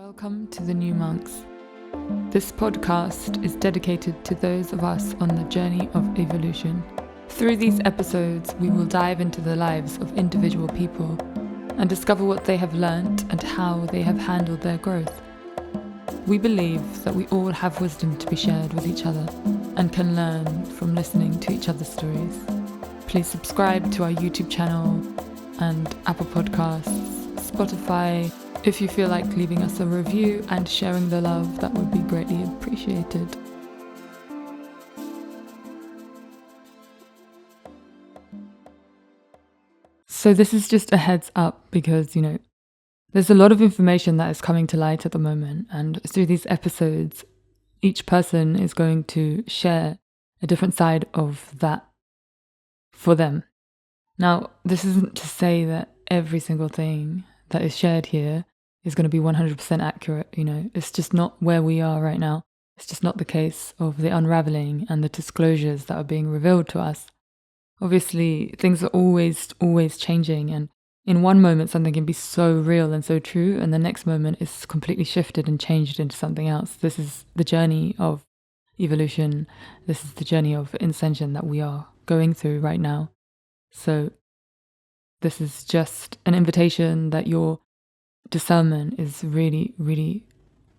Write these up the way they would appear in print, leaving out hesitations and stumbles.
Welcome to the New Monks. This podcast is dedicated to those of us on the journey of evolution. Through these episodes, we will dive into the lives of individual people and discover what they have learnt and how they have handled their growth. We believe that we all have wisdom to be shared with each other and can learn from listening to each other's stories. Please subscribe to our YouTube channel and Apple Podcasts, Spotify. If you feel like leaving us a review and sharing the love, that would be greatly appreciated. So this is just a heads up because, there's a lot of information that is coming to light at the moment. And through these episodes, each person is going to share a different side of that for them. Now, this isn't to say that every single thing that is shared here is going to be 100% accurate. It's just not where we are right now. It's just not the case of the unraveling and the disclosures that are being revealed to us. Obviously, things are always changing, and in one moment something can be so real and so true, and the next moment is completely shifted and changed into something else. This is the journey of evolution. This is the journey of ascension that we are going through right now. So this is just an invitation that your discernment is really, really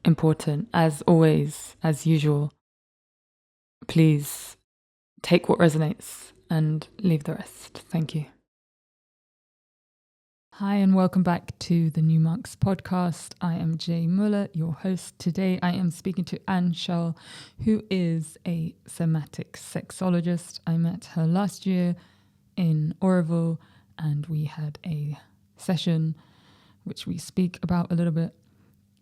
important. As always, as usual, please take what resonates and leave the rest. Thank you. Hi, and welcome back to the New Monks podcast. I am Jay Muller, your host. Today I am speaking to Anchal, who is a somatic sexologist. I met her last year in Oroville, and we had a session which we speak about a little bit.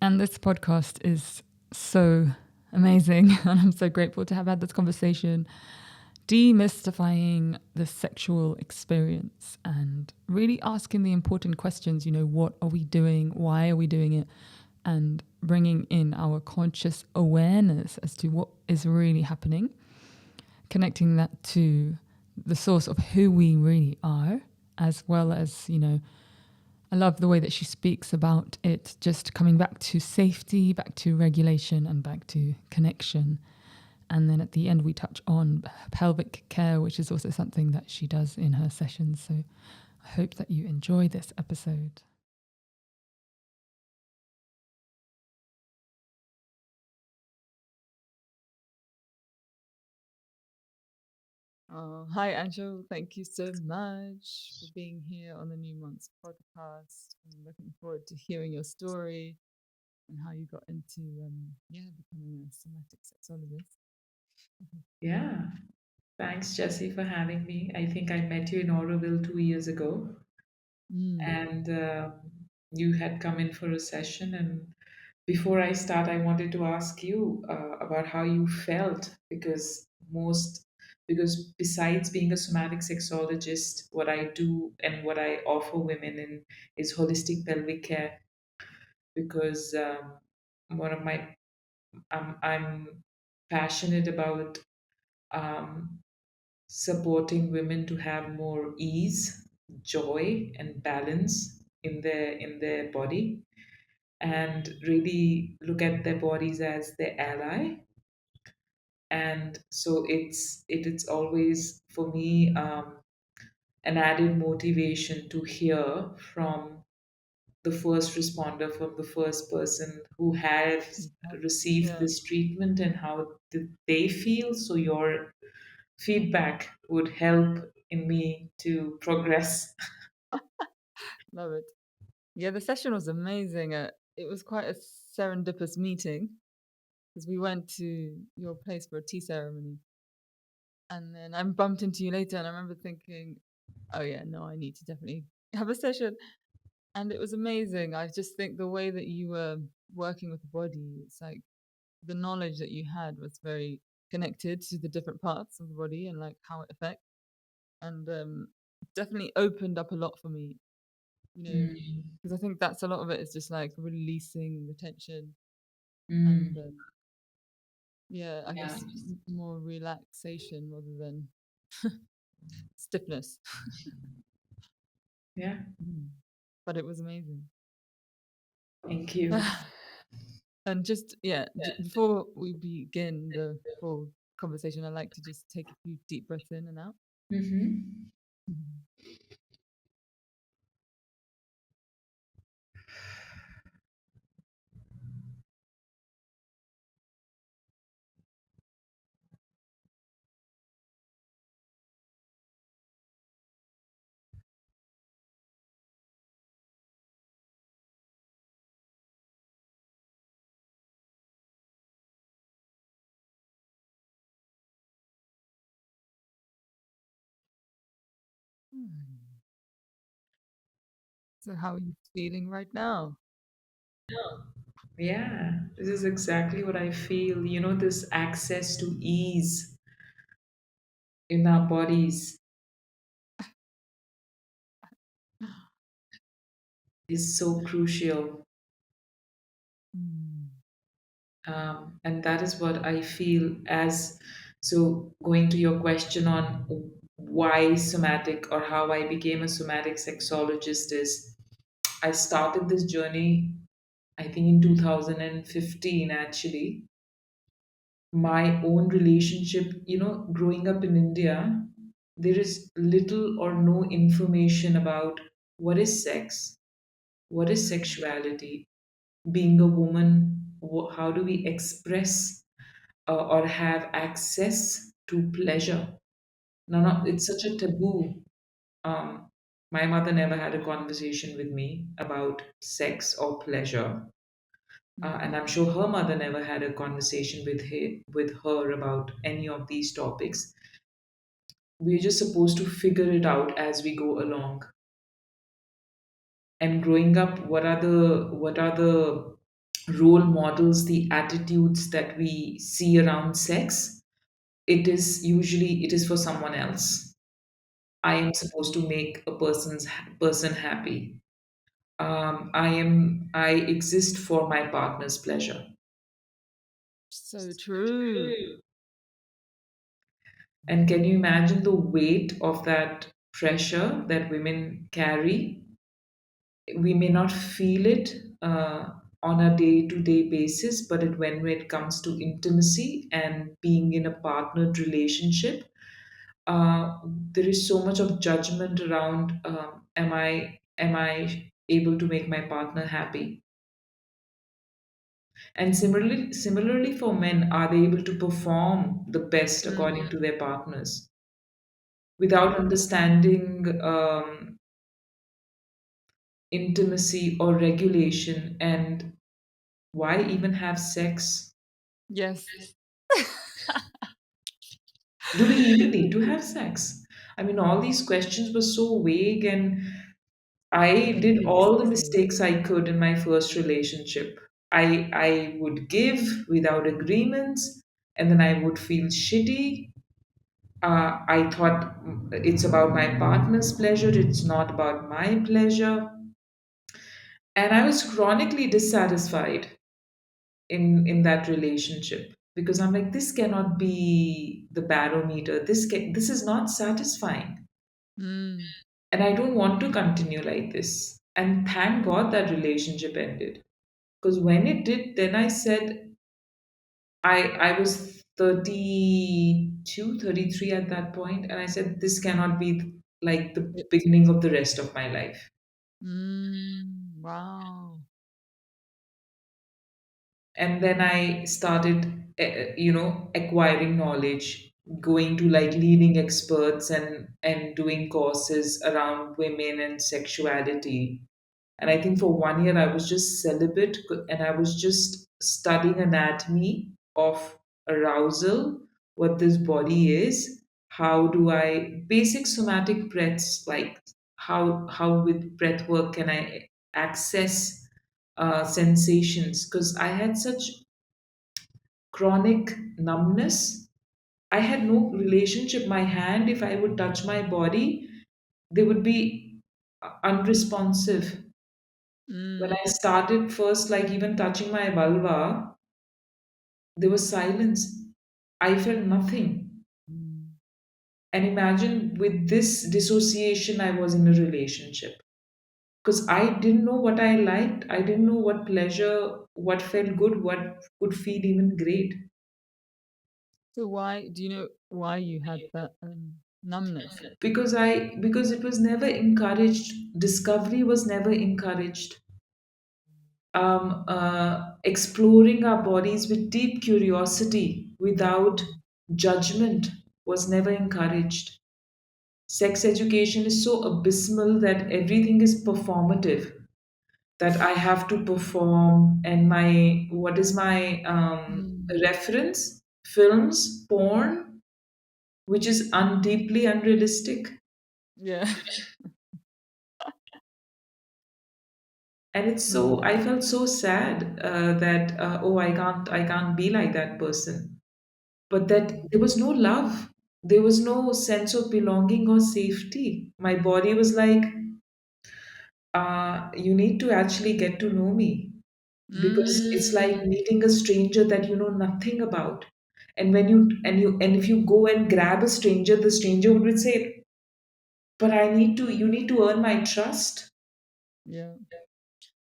And this podcast is so amazing, and I'm so grateful to have had this conversation, demystifying the sexual experience and really asking the important questions, what are we doing? Why are we doing it? And bringing in our conscious awareness as to what is really happening, connecting that to the source of who we really are, as well as, I love the way that she speaks about it, just coming back to safety, back to regulation, and back to connection. And then at the end, we touch on pelvic care, which is also something that she does in her sessions. So I hope that you enjoy this episode. Hi, Anchal. Thank you so much for being here on the New Monks podcast. I'm looking forward to hearing your story and how you got into becoming a somatic sexologist. Yeah, thanks, Jesse, for having me. I think I met you in Oroville 2 years ago, and you had come in for a session. And before I start, I wanted to ask you about how you felt because besides being a somatic sexologist, what I do and what I offer women in is holistic pelvic care. Because one of my I'm passionate about um, supporting women to have more ease, joy, and balance in their body, and really look at their bodies as their ally. And so it's always for me an added motivation to hear from the first responder, from the first person who has received Yeah, this treatment, and how did they feel. So your feedback would help in me to progress. love it. Yeah, the session was amazing. It was quite a serendipitous meeting because we went to your place for a tea ceremony. And then I bumped into you later, and I remember thinking, oh, yeah, no, I need to definitely have a session. And it was amazing. I just think the way that you were working with the body, it's like the knowledge that you had was very connected to the different parts of the body and like how it affects. And definitely opened up a lot for me, Mm, because I think that's a lot of it is just like releasing the tension and mm, yeah, I yeah, guess more relaxation rather than stiffness. yeah. Mm. But it was amazing. Thank you. And just, yeah, before we begin the full conversation, I'd like to just take a few deep breaths in and out. Mm-hmm. Mhm. Hmm. So, how are you feeling right now? Yeah, this is exactly what I feel. This access to ease in our bodies is so crucial. Mm. And that is what I feel as. So, going to your question on why somatic or how I became a somatic sexologist is I started this journey, I think, in 2015, actually. My own relationship, growing up in India, there is little or no information about what is sex, what is sexuality, being a woman, how do we express or have access to pleasure. No, no, it's such a taboo. Um, my mother never had a conversation with me about sex or pleasure. And Mm. I'm sure her mother never had a conversation with her about any of these topics. We're just supposed to figure it out as we go along. And growing up, what are the role models, the attitudes that we see around sex? It is for someone else. I am supposed to make a person happy. I exist for my partner's pleasure. So true. And can you imagine the weight of that pressure that women carry? We may not feel it on a day-to-day basis, but when it comes to intimacy and being in a partnered relationship, there is so much of judgment around, am I able to make my partner happy? And similarly for men, are they able to perform the best Mm. according to their partners without understanding intimacy or regulation? And why even have sex? Yes. Do we even need to have sex? I mean, all these questions were so vague, and I did all the Exactly. mistakes I could in my first relationship. I would give without agreements, and then I would feel shitty. I thought, it's about my partner's pleasure, it's not about my pleasure. And I was chronically dissatisfied in that relationship because I'm like, this cannot be the barometer. This is not satisfying, Mm. and I don't want to continue like this. And thank God that relationship ended, because when it did, then I said, I was 32, 33 at that point, and I said, this cannot be like the It. beginning of the rest of my life. Mm. Wow. And then I started acquiring knowledge, going to like leading experts and doing courses around women and sexuality. And I think for 1 year I was just celibate, and I was just studying anatomy of arousal, what this body is, how do I basic somatic breaths, like how with breath work can I access sensations, because I had such chronic numbness. I had no relationship. My hand, if I would touch my body, they would be unresponsive. When Mm. I started first, like even touching my vulva, there was silence. I felt nothing. Mm. And imagine with this dissociation, I was in a relationship. because I didn't know what I liked. I didn't know what pleasure, what felt good, what would feel even great. So why do you know why you had that numbness? Because it was never encouraged. Discovery was never encouraged. Exploring our bodies with deep curiosity without judgment was never encouraged. Sex education is so abysmal that everything is performative, that I have to perform, and my what is my Mm. reference? Films, porn, which is deeply unrealistic. Yeah. And it's so, Mm. I felt so sad that oh, I can't be like that person. But that there was no love, there was no sense of belonging or safety. My body was like, you need to actually get to know me, because it's like Mm. meeting a stranger that you know nothing about. And when you if you go and grab a stranger, the stranger would say, but you need to earn my trust. Yeah.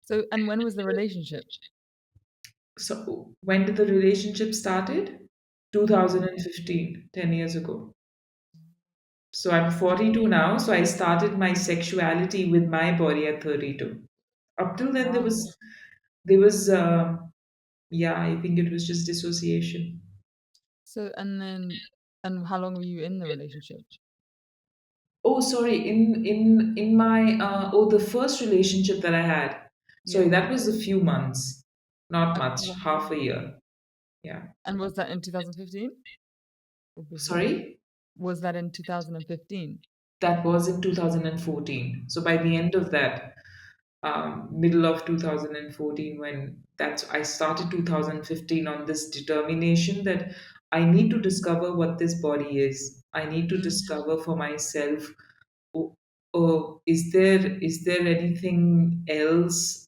So and when was the relationship? So when did the relationship started? Mm. 2015, 10 years ago. So I'm And 42 now, so I started my sexuality with my body at 32. Up till then wow. there was yeah, I think it was just dissociation. So and then and how long were you in the relationship? Oh, sorry. In my the first relationship that I had. Sorry, Yeah. that was a few months, not much, Wow. half a year. Yeah. And was that in 2015 or before? Sorry, Was that in 2015? that was in 2014. So by the end of that, middle of 2014, when that's I started 2015 on this determination that I need to discover what this body is. I need to Mm. discover for myself. Oh, oh, is there anything else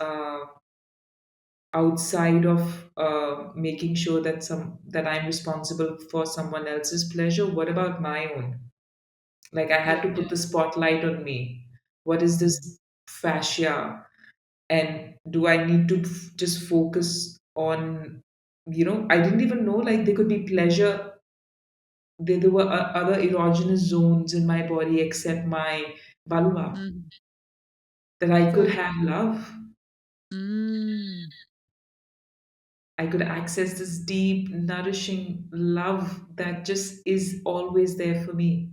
outside of making sure that I'm responsible for someone else's pleasure? What about my own? Like I had Yeah. to put the spotlight on me. What is Mm. this fascia? And do I need to just focus on, I didn't even know like there could be pleasure. There were other erogenous zones in my body except my vulva, Mm. that I could So have love. mm. I could access this deep, nourishing love that just is always there for me.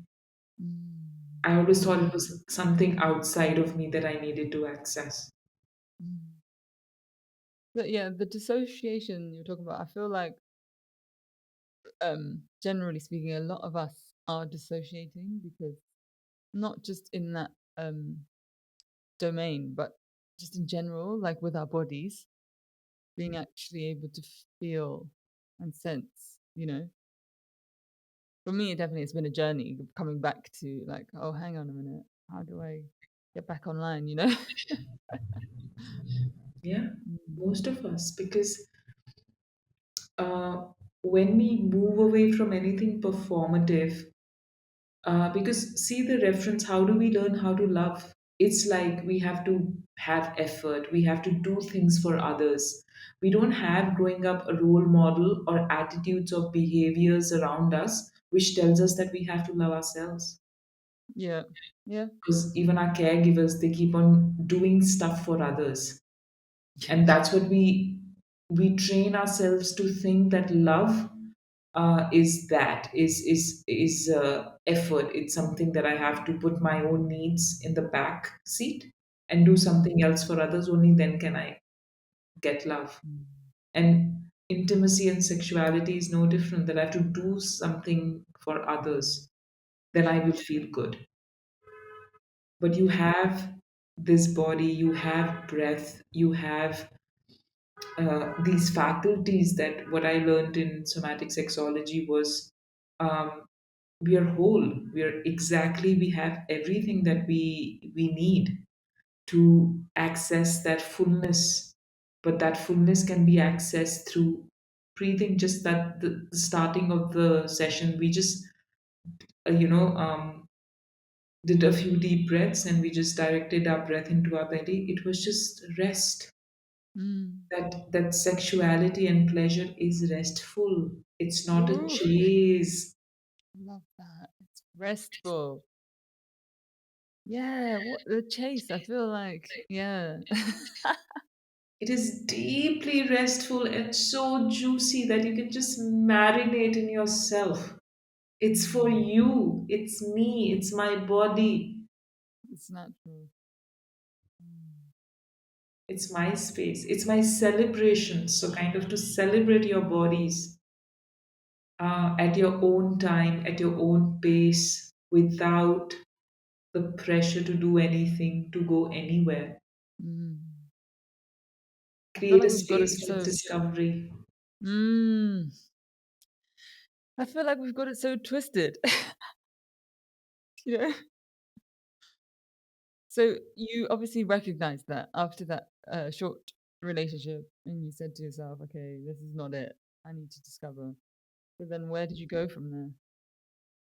Mm. I always thought it Mm. was something outside of me that I needed to access. Mm. But yeah, the dissociation you're talking about, I feel like generally speaking, a lot of us are dissociating because not just in that domain, but just in general, like with our bodies, being actually able to feel and sense, For me, it definitely it's been a journey coming back to like, oh, hang on a minute, how do I get back online? Yeah, Mm. most of us, because uh, when we move away from anything performative, because see the reference, how do we learn how to love? It's like we have to have effort, we have to do things for others. We don't have growing up a role model or attitudes or behaviors around us which tells us that we have to love ourselves. Yeah, yeah, Because even our caregivers, they keep on doing stuff for others, and that's what we train ourselves to think that love is effort. It's something that I have to put my own needs in the back seat and do something else for others. Only then can I get love. Mm. And intimacy and sexuality is no different. That I have to do something for others, then I will feel good. But you have this body, you have breath, you have these faculties. That what I learned in somatic sexology was, um, we are whole. We have everything that we need to access that fullness. But that fullness can be accessed through breathing. Just that the starting of the session, we just uh, you know um, did a few deep breaths, and we just directed our breath into our belly. It was just rest. Mm. That sexuality and pleasure is restful. It's not a Ooh, chase. love that. It's restful. Yeah, what the chase? I feel like, yeah. It is deeply restful and so juicy that you can just marinate in yourself. It's for Mm, you. It's me. It's my body. it's natural. Mm, It's my space. It's my celebration. So, kind of to celebrate your bodies at your own time, at your own pace, without the pressure to do anything, to go anywhere. mm. I feel Create like a we've got it space for so. discovery. Mm, I feel like we've got it so twisted. you know. So you obviously recognized that after that short relationship, and you said to yourself, "Okay, this is not it. I need to discover." But then, where did you go from there?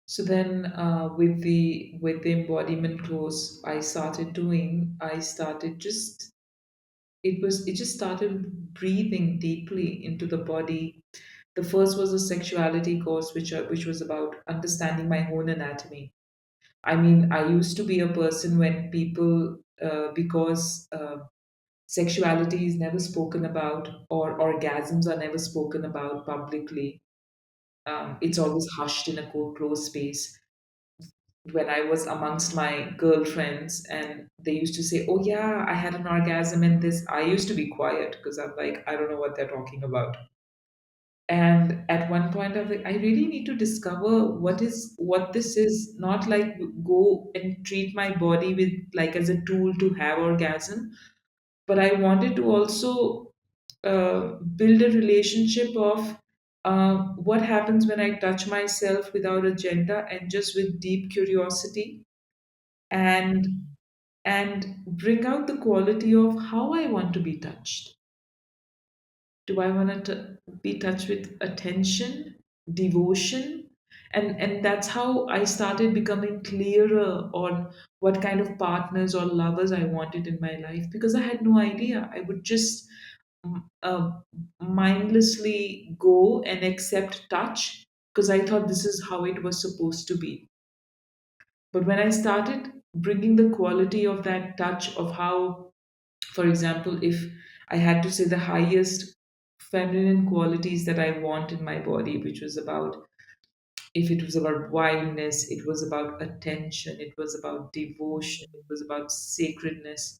So then, with the embodiment course I started just it just started breathing deeply into the body. The first was a sexuality course, which was about understanding my own anatomy. I mean, I used to be a person when people because sexuality is never spoken about, or orgasms are never spoken about publicly. It's Yeah. always hushed in a closed space. When I was amongst my girlfriends and they used to say, "Oh, yeah, I had an orgasm in this," I used to be quiet because I'm like, I don't know what they're talking about. And at one point, I was like, I really need to discover what this is. Not like go and treat my body with like as a tool to have orgasm, but I wanted to also build a relationship of what happens when I touch myself without agenda and just with deep curiosity, and Mm. bring out the quality of how I want to be touched. Do I want to be touched with attention, devotion? And that's how I started becoming clearer on what kind of partners or lovers I wanted in my life, because I had no idea. I would just uh, mindlessly go and accept touch because I thought this is how it was supposed to be. But when I started bringing the quality of that touch, of how, for example, if I had to say the highest feminine qualities that I want in my body, which was about, if it was about wildness, it was about attention, it was about devotion, it Mm. was about sacredness.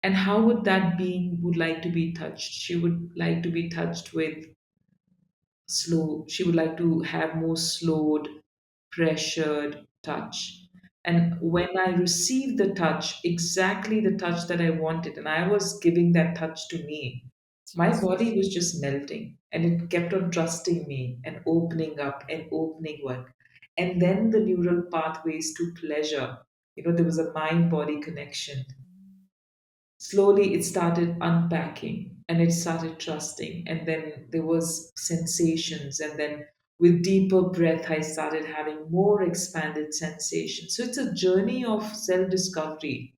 And how would that being would like to be touched? She would like to be touched with slow, she would like to have more slowed, pressured touch. And when I received the touch, exactly the touch that I wanted, and I was giving that touch to me, my body Jesus. was just melting and it kept on trusting me and opening up and opening work. And then the neural pathways to pleasure, there was a mind body connection. Mm. Slowly it started unpacking and it started trusting, and then there was sensations, and then with deeper breath I started having more expanded sensations. So it's a journey of self discovery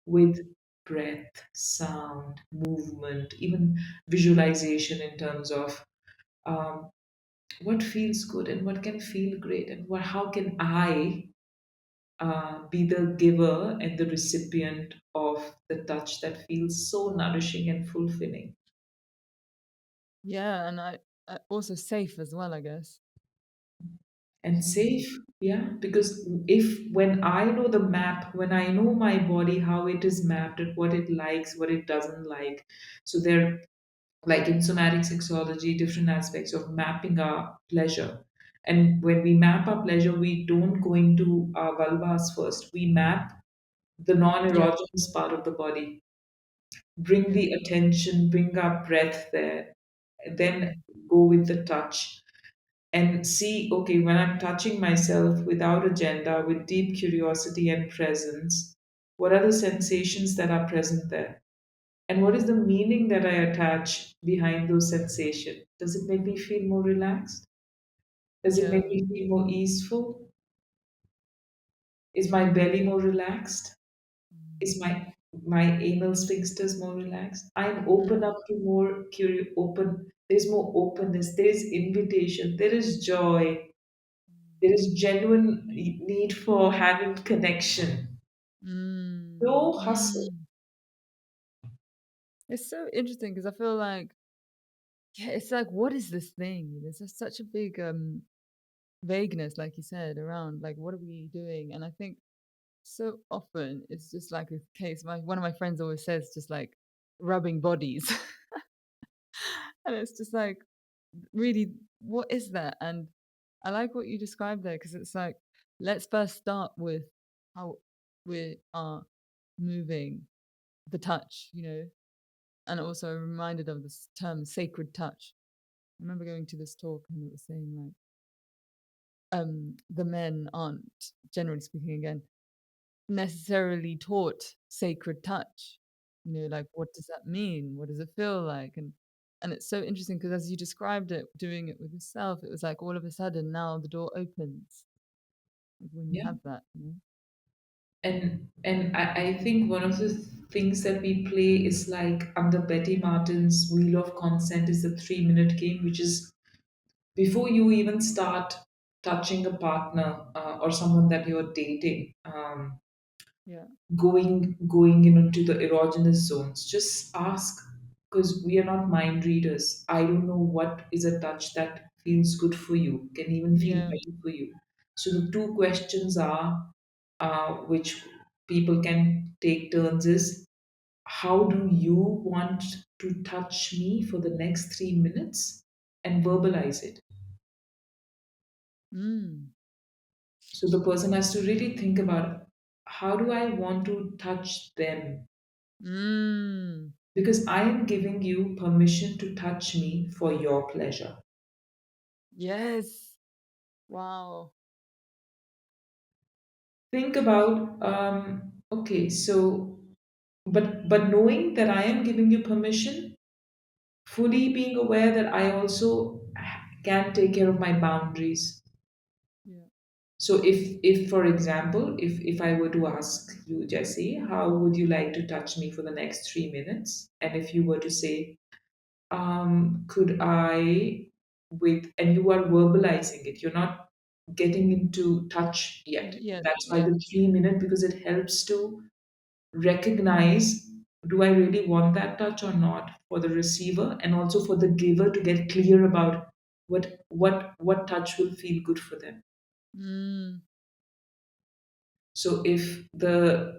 with breath, sound, movement, even visualization in terms of um, what feels good and what can feel great, and how can I be the giver and the recipient of the touch that feels so nourishing and fulfilling Yeah, and I also safe as well, I guess. and Mm. safe. Yeah, because if when I know the map, when I know my body, how it is mapped, at what it likes, what it doesn't like, so there, like in somatic sexology, different aspects of mapping our pleasure. And when we map our pleasure, we don't go into our vulvas first. We map the Yeah, non-erogenous part of the body, bring yeah. the attention, bring our breath there, then Mm. go with the touch and see, okay, when I'm touching myself without agenda, with deep curiosity and presence, what are the sensations that are present there? And what is the meaning that I attach behind those sensations? Does it make me feel more relaxed? Does it make Yeah. me feel more easeful? Is my belly more relaxed? Is Mm. my anal sphincters more relaxed? I'm open Mm. up to more curious, open. There's more openness. There is invitation. There is joy. There is genuine need for having connection. Mm. No hustle. Mm. It's so interesting because I feel like, yeah, it's like, what is this thing? There's just such a big vagueness, like you said, around like what are we doing? And I think so often it's just like a case. One of my friends always says, just like rubbing bodies, and it's just like, really, what is that? And I like what you described there because it's like, let's first start with how we are moving the touch, and also reminded of this term sacred touch. I remember going to this talk and it was saying like, the men aren't, generally speaking, again, necessarily taught sacred touch. Like, what does that mean? What does it feel like? And it's so interesting because as you described it, doing it with yourself, it was like all of a sudden now the door opens, like when you Yeah. have that. And I think one of the things that we play is like under Betty Martin's Wheel of Consent is the 3 minute game, which is before you even start touching a partner or someone that you're dating. Yeah. Going into the erogenous zones, just ask, because we are not mind readers. I don't know what is a touch that feels good for you, can even feel Yeah. better for you. So the two questions are, which people can take turns, is how do you want to touch me for the next 3 minutes, and verbalize it. Mm. So the person has to really think about, how do I want to touch them? Mm. Because I am giving you permission to touch me for your pleasure. Yes. Wow. Think about, okay, so, but knowing that I am giving you permission, fully being aware that I also can take care of my boundaries. Yeah. So if for example, if I were to ask you, Jesse, how would you like to touch me for the next 3 minutes? And if you were to say, could I, with, and you are verbalizing it, you're not getting into touch yet. Yeah. That's why Yeah. the 3 minute, because it helps to recognize, do I really want that touch or not, for the receiver, and also for the giver to get clear about what touch will feel good for them. Mm. So if the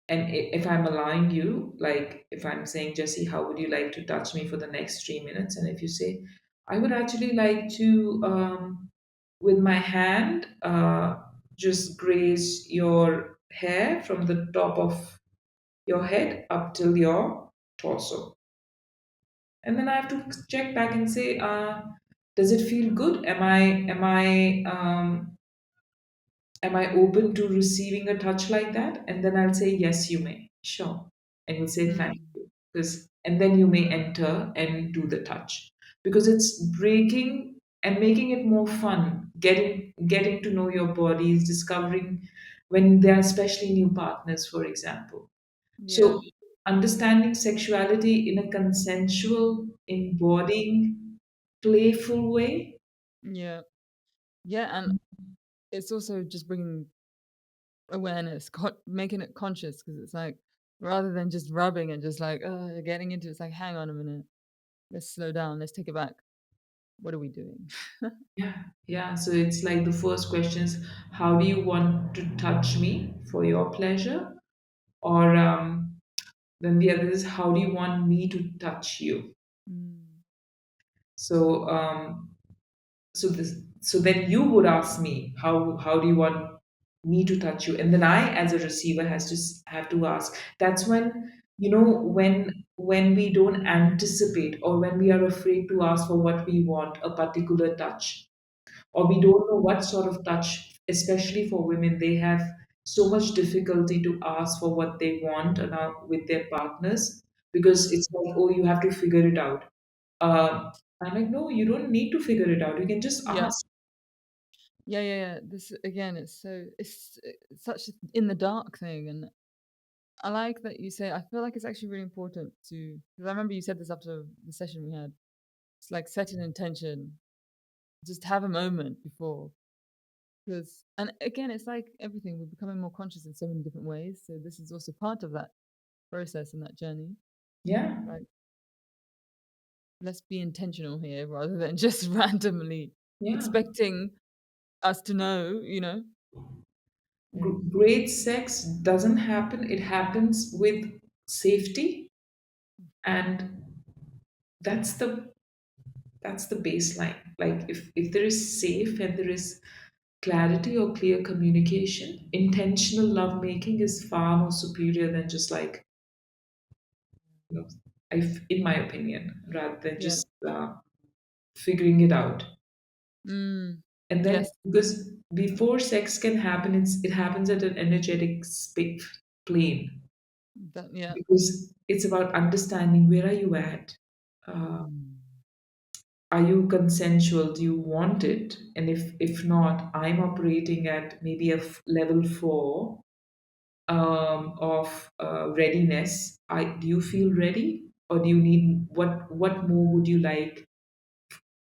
and if I'm allowing you, like if I'm saying, Jesse, how would you like to touch me for the next 3 minutes? And if you say, I would actually like to, with my hand, just graze your hair from the top of your head up till your torso. And then I have to check back and say, does it feel good? Am I open to receiving a touch like that? And then I'll say, yes, you may. Sure. And you'll say, thank Mm. you. Because, and then you may enter and do the touch. Because it's breaking and making it more fun, getting to know your bodies, discovering when there are especially new partners, for example. Yeah. So understanding sexuality in a consensual, embodying, playful way. Yeah. Yeah. And it's also just bringing awareness, making it conscious because it's like rather than just rubbing and just like getting into it, it's like, hang on a minute, let's slow down, let's take it back. What are we doing? Yeah, yeah. So it's like the first question is, how do you want to touch me for your pleasure? Or then the other is, how do you want me to touch you? Mm. So so then you would ask me, how do you want me to touch you? And then I, as a receiver, have to ask. That's when, when we don't anticipate, or when we are afraid to ask for what we want, a particular touch, or we don't know what sort of touch, especially for women, they have so much difficulty to ask for what they want with their partners, because Mm. it's like, oh, you have to figure it out. I'm like, no, you don't need to figure it out, you can just Yeah. ask. Yeah, yeah, yeah. This again, it's such a in the dark thing, and I like that you say. I feel like it's actually really important to because I remember you said this after the session we had. It's like set an intention, just have a moment before, because and again, it's like everything. We're becoming more conscious in so many different ways. So this is also part of that process and that journey. Yeah, Like let's be intentional here rather than just randomly yeah. expecting us to know. You know. Yeah. Great sex doesn't happen, it happens with safety, and that's the baseline. Like if there is safe and there is clarity or clear communication, intentional lovemaking is far more superior than just like, you know, in my opinion, rather than Yeah. just figuring it out. Mm. And then Yes. because before sex can happen, it happens at an energetic plane, Yeah. because it's about understanding where are you at. Mm. Are you consensual? Do you want it? And if not, I'm operating at maybe a level 4 of readiness. Do you feel ready, or do you need what more would you like?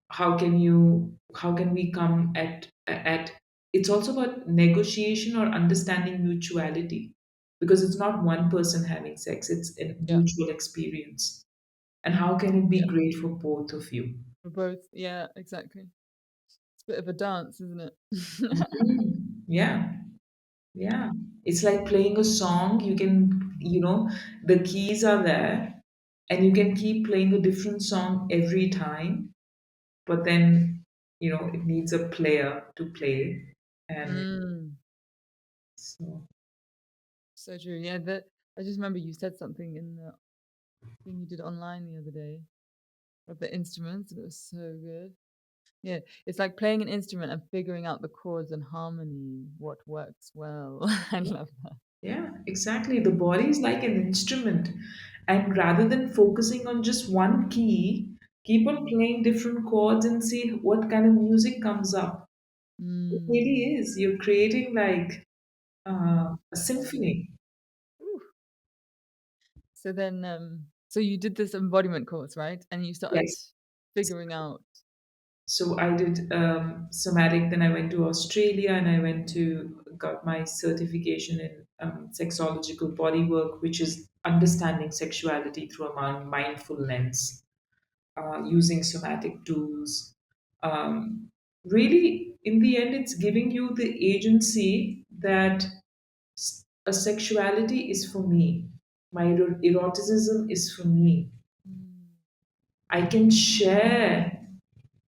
How can we come at it's also about negotiation or understanding mutuality, because it's not one person having sex, it's a Yeah. mutual experience. And how can it be Yeah. great for both of you? For both. Yeah, exactly. It's a bit of a dance, isn't it? Mhm. Yeah, yeah. It's like playing a song. You can, the keys are there, and you can keep playing a different song every time, but then, it needs a player to play. And Mm. so, So true. Yeah, that I just remember you said something in the thing you did online the other day of the instruments, and it was so good. Yeah, it's like playing an instrument and figuring out the chords and harmony, what works well. I love that. yeah, exactly. The body is like an instrument. And rather than focusing on just one key, keep on playing different chords and see what kind of music comes up. It Mm. really is. You're creating like a Lovely. symphony. Ooh. So then, so you did this embodiment course, right? And you started Yes. figuring out. So I did somatic, then I went to Australia and I went to got my certification in sexological body work, which is understanding sexuality through a mindful lens, using somatic tools. Really, in the end, it's giving you the agency that a sexuality is for me. My eroticism is for me. Mm. I can share,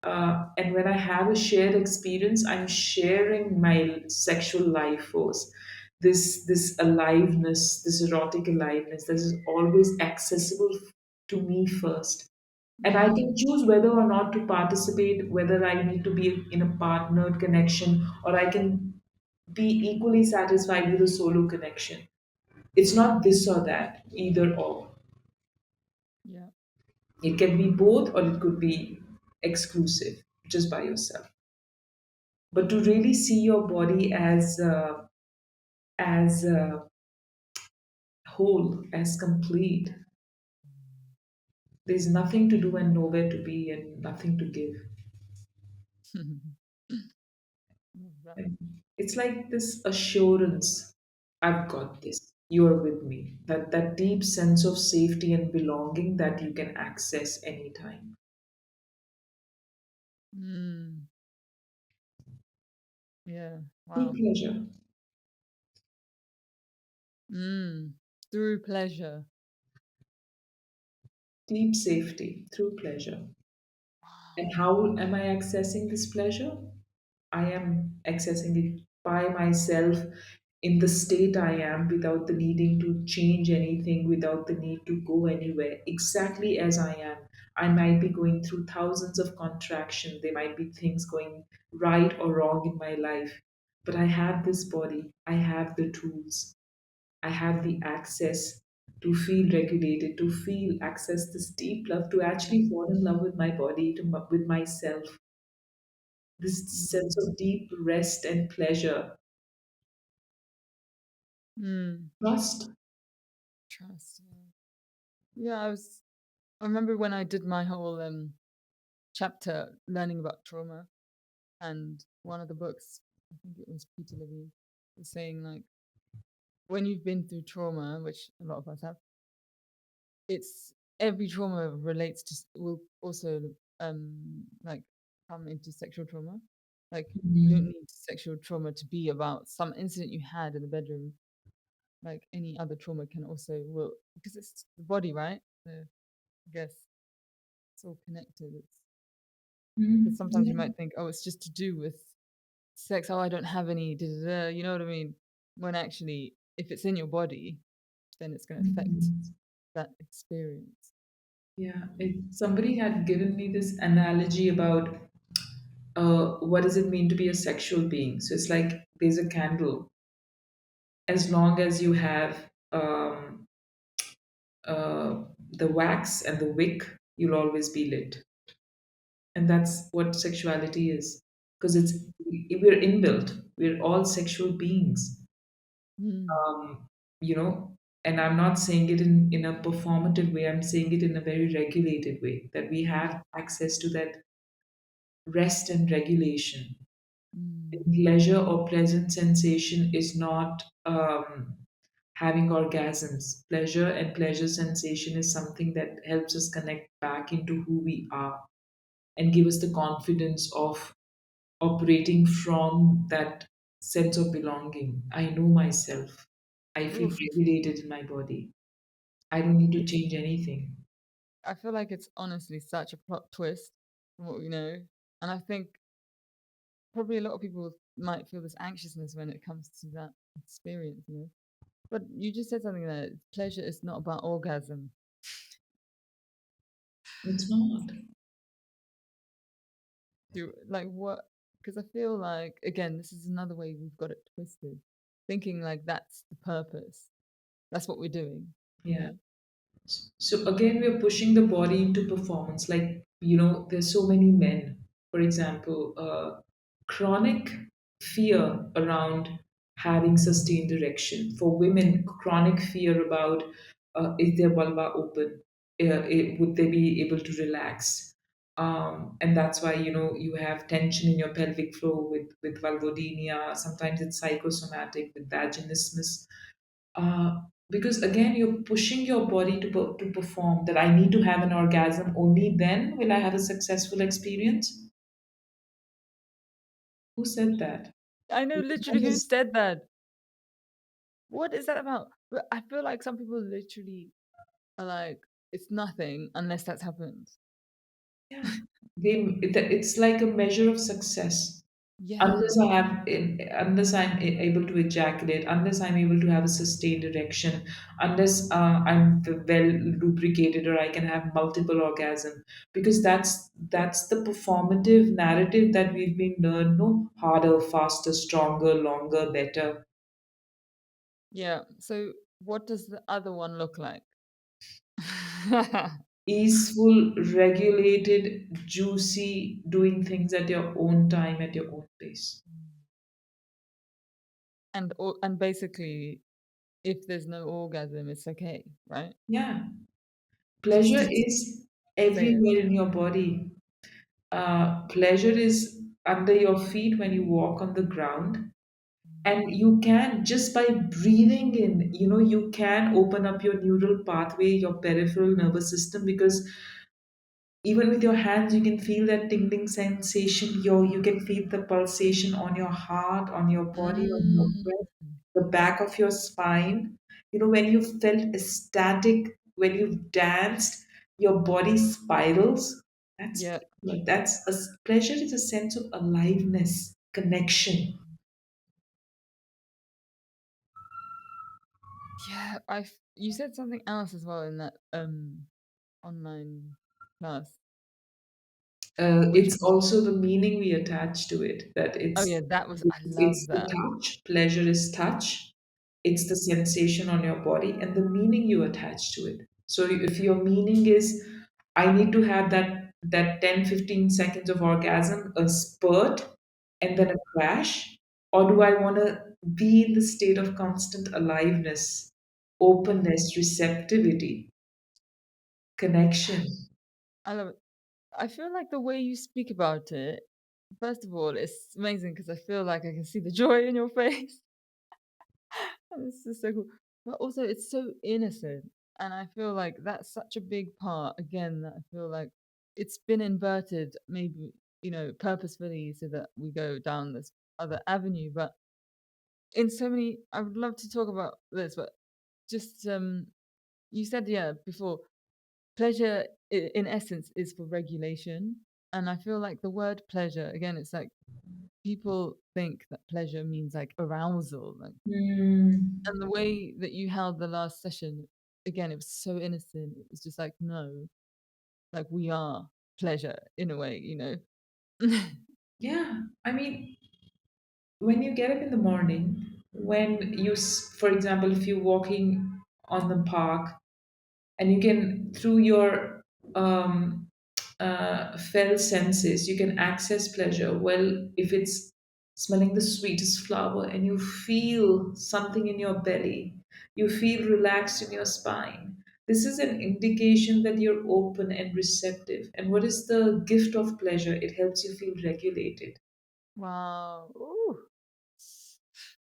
and when I have a shared experience, I'm sharing my sexual life force. This aliveness, this erotic aliveness, that is always accessible to me first. And I can Mm. choose whether or not to participate, whether I need to be in a partnered connection, or I can be equally satisfied with a solo connection. It's not this or that, either or. Yeah. It can be both, or it could be exclusive, just by yourself. But to really see your body as whole, as complete, there's nothing to do and nowhere to be and nothing to give. Love that. And it's like this assurance, I've got this. You're with me. That deep sense of safety and belonging that you can access anytime. Mm. Yeah. True Wow. pleasure, Mm. Through pleasure. deep safety through pleasure. And Wow. how am I accessing this pleasure? I am accessing it by myself in the state I am, without the needing to change anything, without the need to go anywhere, exactly as I am. I might be going through thousands of contractions. There might be things going right or wrong in my life. But I have this body, I have the tools, I have the access to feel regulated, to feel access this deep love, to actually fall in love with my body, with myself. this sense Mm. of deep rest and pleasure. Mm. Trust. Trust. Yeah, I remember when I did my whole chapter learning about trauma, and one of the books, I think it was Peter Levine, was saying like when you've been through trauma, which a lot of us have, it's every trauma relates to will also like come into sexual trauma. Like you don't Mhm. need sexual trauma to be about some incident you had in the bedroom. Like any other trauma can also will because it's the body, right? So I guess it's all connected. It's because Mhm. sometimes you Yeah. might think, oh, it's just to do with sex. Oh, I don't have any. Da, da, da, you know what I mean? When actually, if it's in your body, then it's going to affect Mhm. that experience. Yeah. Somebody had given me this analogy about what does it mean to be a sexual being. So it's like there's a candle. As long as you have the wax and the wick, you'll always be lit. And that's what sexuality is. Because we're inbuilt. We're all sexual beings. Mm. Um, you know, and I'm not saying it in a performative way, I'm saying it in a very regulated way, that we Yeah. have access to that rest and regulation. Mm. Pleasure or pleasant sensation is not having orgasms. Pleasure and pleasure sensation is something that helps us connect back into who we are and give us the confidence of operating from that sense of belonging. I know myself. I feel Oof. regulated in my body. I don't need to It's. change anything. I feel like it's honestly such a plot twist from what we know, and I think probably a lot of people might feel this anxiousness when it comes to that experience. You know, but you just said something that pleasure is not about orgasm. It's not. Do like what? Because I feel like again, this is another way we've got it twisted, thinking like that's the purpose. That's what we're doing. You Yeah. know. So again, we're pushing the body into performance. Like, there's so many men, for example, chronic fear around having sustained erection. For women, chronic fear about is their vulva open? Would they be able to relax? And that's why, you have tension in your pelvic floor with vulvodynia. Sometimes it's psychosomatic with vaginismus. uh, because again you're pushing your body to perform, that I need to have an orgasm, only then will I have a successful experience. Who said that? I know I literally who just, said that. What is that about? But I feel like some people literally are like, it's nothing unless that's happened. yeah, it's like a measure of success. Yeah. Unless I'm able to ejaculate, unless I'm able to have a sustained erection, unless I'm well lubricated, or I can have multiple orgasm, because that's the performative narrative that we've been learned. No, harder, faster, stronger, longer, better, Yeah. So what does the other one look like? easeful, regulated, juicy, doing things at your own time, at your own pace. And basically, if there's no orgasm, it's okay, right? Yeah, pleasure Just is say it. everywhere in your body. Pleasure is under your feet when you walk on the ground. And you can, just by breathing in, you can open up your neural pathway, your peripheral nervous system, because even with your hands, you can feel that tingling sensation. You can feel the pulsation on your heart, on your body, on your Mm. breath, the back of your spine. When you felt ecstatic, when you've danced, your body spirals. That's Yeah. pleasure is a sense of aliveness, connection. Yeah. You said something else as well in that online class, which It's also the meaning we attach to it. That oh it's yeah, that was I it's love the that. touch. Pleasure is touch. It's the sensation on your body and the meaning you attach to it. So if your meaning is, I need to have that that 10-15 seconds of orgasm, a spurt, and then a crash? Or do I want to be in the state of constant aliveness, openness, receptivity, connection? I love it. I feel like the way you speak about it, first of all, it's amazing because I feel like I can see the joy in your face. And it's just so cool. But also, it's so innocent. And I feel like that's such a big part, again, that I feel like it's been inverted, maybe, purposefully so that we go down this other avenue. But in so many, I would love to talk about this, but just, you said, yeah, before, pleasure in essence is for regulation. And I feel like the word pleasure, again, it's like people think that pleasure means like arousal, like, Hmm. and the way that you held the last session, again, it was so innocent. It was just like, no, like we are pleasure in a way. Yeah, I mean, when you get up in the morning, when for example, if you're walking on the park and you can, through your felt senses, you can access pleasure. Well, if it's smelling the sweetest flower and you feel something in your belly, you feel relaxed in your spine. This is an indication that you're open and receptive. And what is the gift of pleasure? It helps you feel regulated. Wow. Ooh.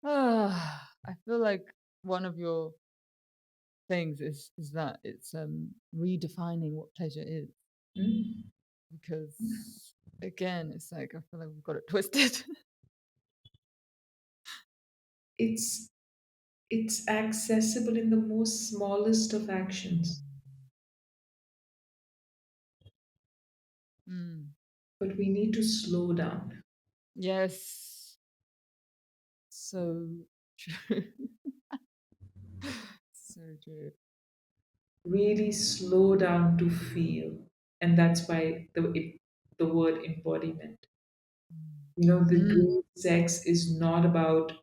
I feel like one of your things is that it's redefining what pleasure is, Mm. because again, it's like I feel like we've got it twisted. It's it's accessible in the most smallest of actions, Mm. but we need to slow down. Yes. So true. So true. Really slow down to feel. And that's why the word embodiment. The Mm. great sex is not about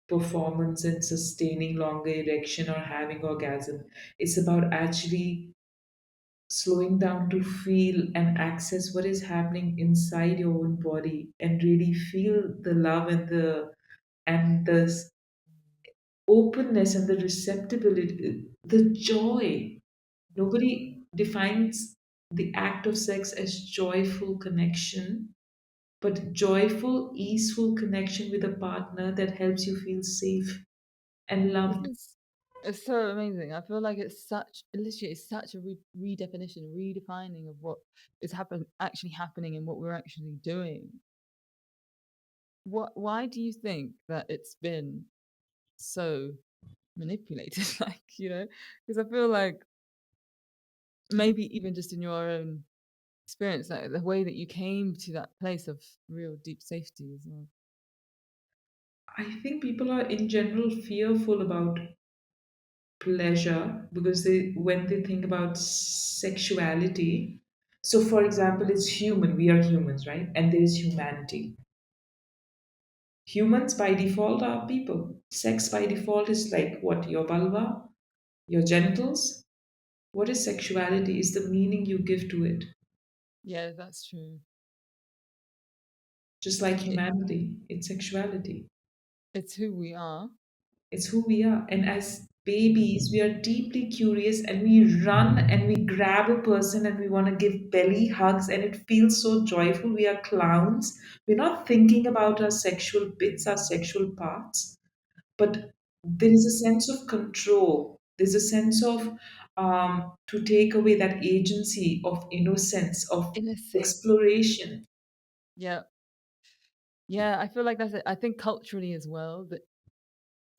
performance and sustaining longer erection or having orgasm. It's about actually slowing down to feel and access what is happening inside your own body and really feel the love and the openness and the receptibility, the joy. Nobody defines the act of sex as joyful connection, but joyful, easeful connection with a partner that helps you feel safe and This loved. is it's so amazing. I feel like literally, it's such a redefinition, redefining of what is actually happening and what we're actually doing. Why do you think that it's been so manipulated? Like, because I feel like maybe even just in your own experience, like the way that you came to that place of real deep safety as well. I think people are in general fearful about pleasure because when they think about sexuality, so for example, it's human, we are humans, right? And there is humanity. Humans by default are people. Sex by default is like what? Your vulva, your genitals. What is sexuality? Is the meaning you give to it. Yeah, that's true. Just like It, humanity, it's sexuality. it's who we are. It's who we are. And as babies, we are deeply curious and we run and we grab a person and we want to give belly hugs and it feels so joyful. We are clowns. We're not thinking about our sexual bits, our sexual parts, but there is a sense of control. There's a sense of to take away that agency of innocence, of Innocent. exploration. Yeah. Yeah, I feel like that's it. I think culturally as well that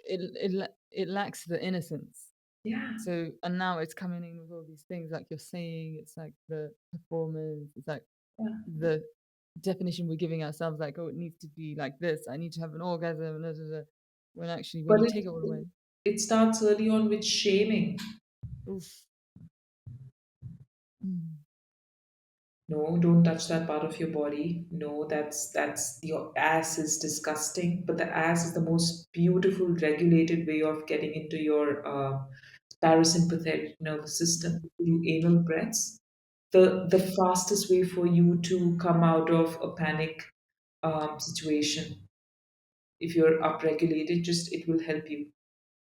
it lacks the innocence. Yeah. So and now it's coming in with all these things like you're saying. It's like the performance. It's like Yeah. the definition we're giving ourselves. Like, oh, it needs to be like this. I need to have an orgasm. Da, da, da. When actually, when But you it, take it all it, away, it starts early on with shaming. oof. Mm. No, don't touch that part of your body. No, that's your ass is disgusting. But the ass is the most beautiful, regulated way of getting into your parasympathetic nervous system through anal breaths. the fastest way for you to come out of a panic situation. If you're upregulated, just it will help you.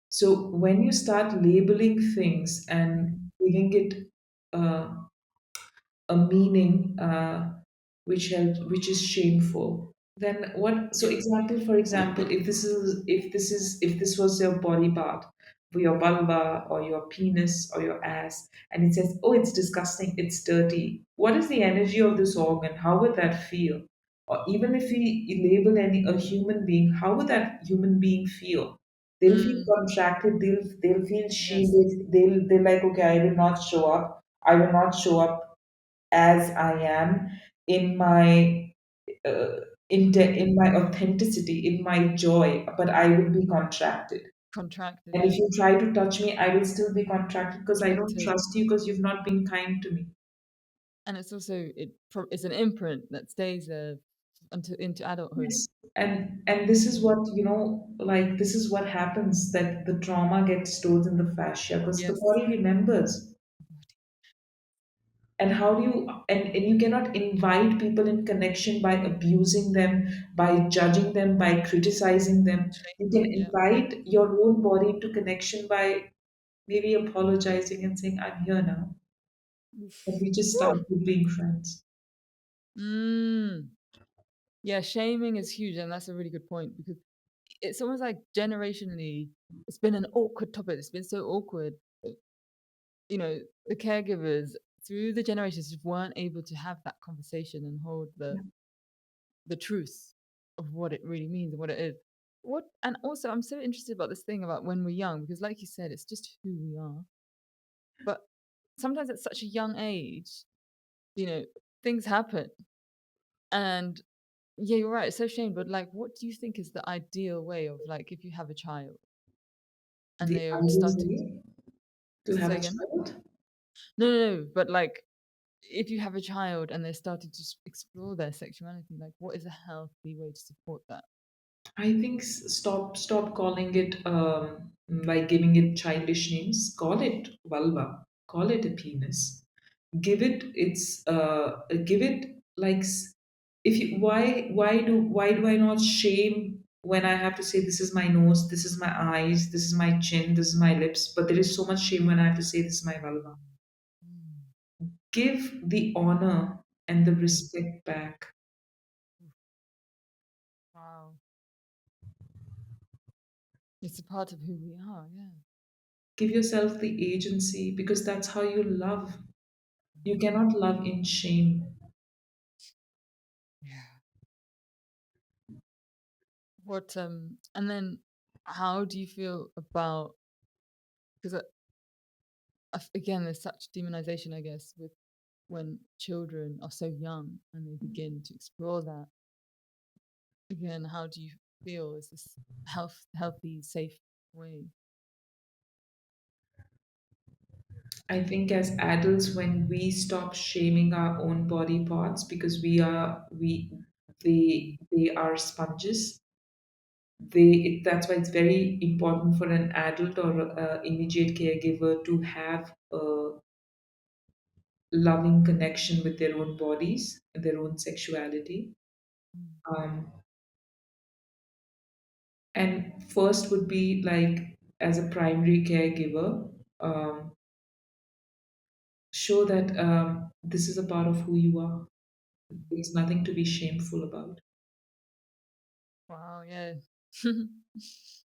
So when you start labeling things and giving it uh, a meaning, which is shameful, then what? So Yeah. example, for example, if this was your body part, your vulva or your penis or your ass, and it says, oh, it's disgusting, it's dirty, what is the energy of this organ? How would that feel? Or even if we label any a human being, how would that human being feel? They'll feel Mm, contracted, they'll feel yes. shame, they're like, okay, I will not show up, I will not show up as I am, in my uh, in my authenticity, in my joy, but I will be contracted. Contracted, And if yeah. you try to touch me, I will still be contracted because I don't Contracted. trust you because you've not been kind to me. And it's also it's an imprint that stays there until into adulthood. Yes. And this is what, like this is what happens, that the trauma gets stored in the fascia because the Yes. body remembers. And how do you and you cannot invite people in connection by abusing them, by judging them, by criticizing them. You can Shameful, yeah. invite your own body into connection by maybe apologizing and saying, I'm here now, and Oof. we just start Woo! with being friends. Mm. Yeah, shaming is huge, and that's a really good point because it's almost like generationally, it's been an awkward topic. It's been so awkward. You know, the caregivers through the generations just weren't able to have that conversation and hold the truth of what it really means and what it is. What and also I'm so interested about this thing about when we're young because like you said, it's just who we are. But sometimes at such a young age, you know, things happen. And yeah, you're right, it's so shame, but like what do you think is the ideal way of like if you have a child and The they're ideal starting way to to have say a again? child, No, but like if you have a child and they're starting to explore their sexuality, like what is a healthy way to support that? I think stop calling it like giving it childish names. Call it vulva. Call it a penis. Give it like if you why do I not shame when I have to say this is my nose, this is my eyes, this is my chin, this is my lips, but there is so much shame when I have to say this is my vulva. Mm, Give the honor and the mm, respect back. mm. Wow. It's a part of who we are, yeah. Give yourself the agency because that's how you love. You cannot love in shame. Yeah. What and then how do you feel about because again there's such demonization I guess with when children are so young and they begin to explore that again how do you feel is this healthy safe way. I think as adults, when we stop shaming our own body parts because they are sponges. That's why it's very important for an adult or immediate caregiver to have a loving connection with their own bodies, their own sexuality. Mm, Um, and first would be like as a primary caregiver, show that this is a part of who you are. mm. There's nothing to be shameful about. Wow, yeah.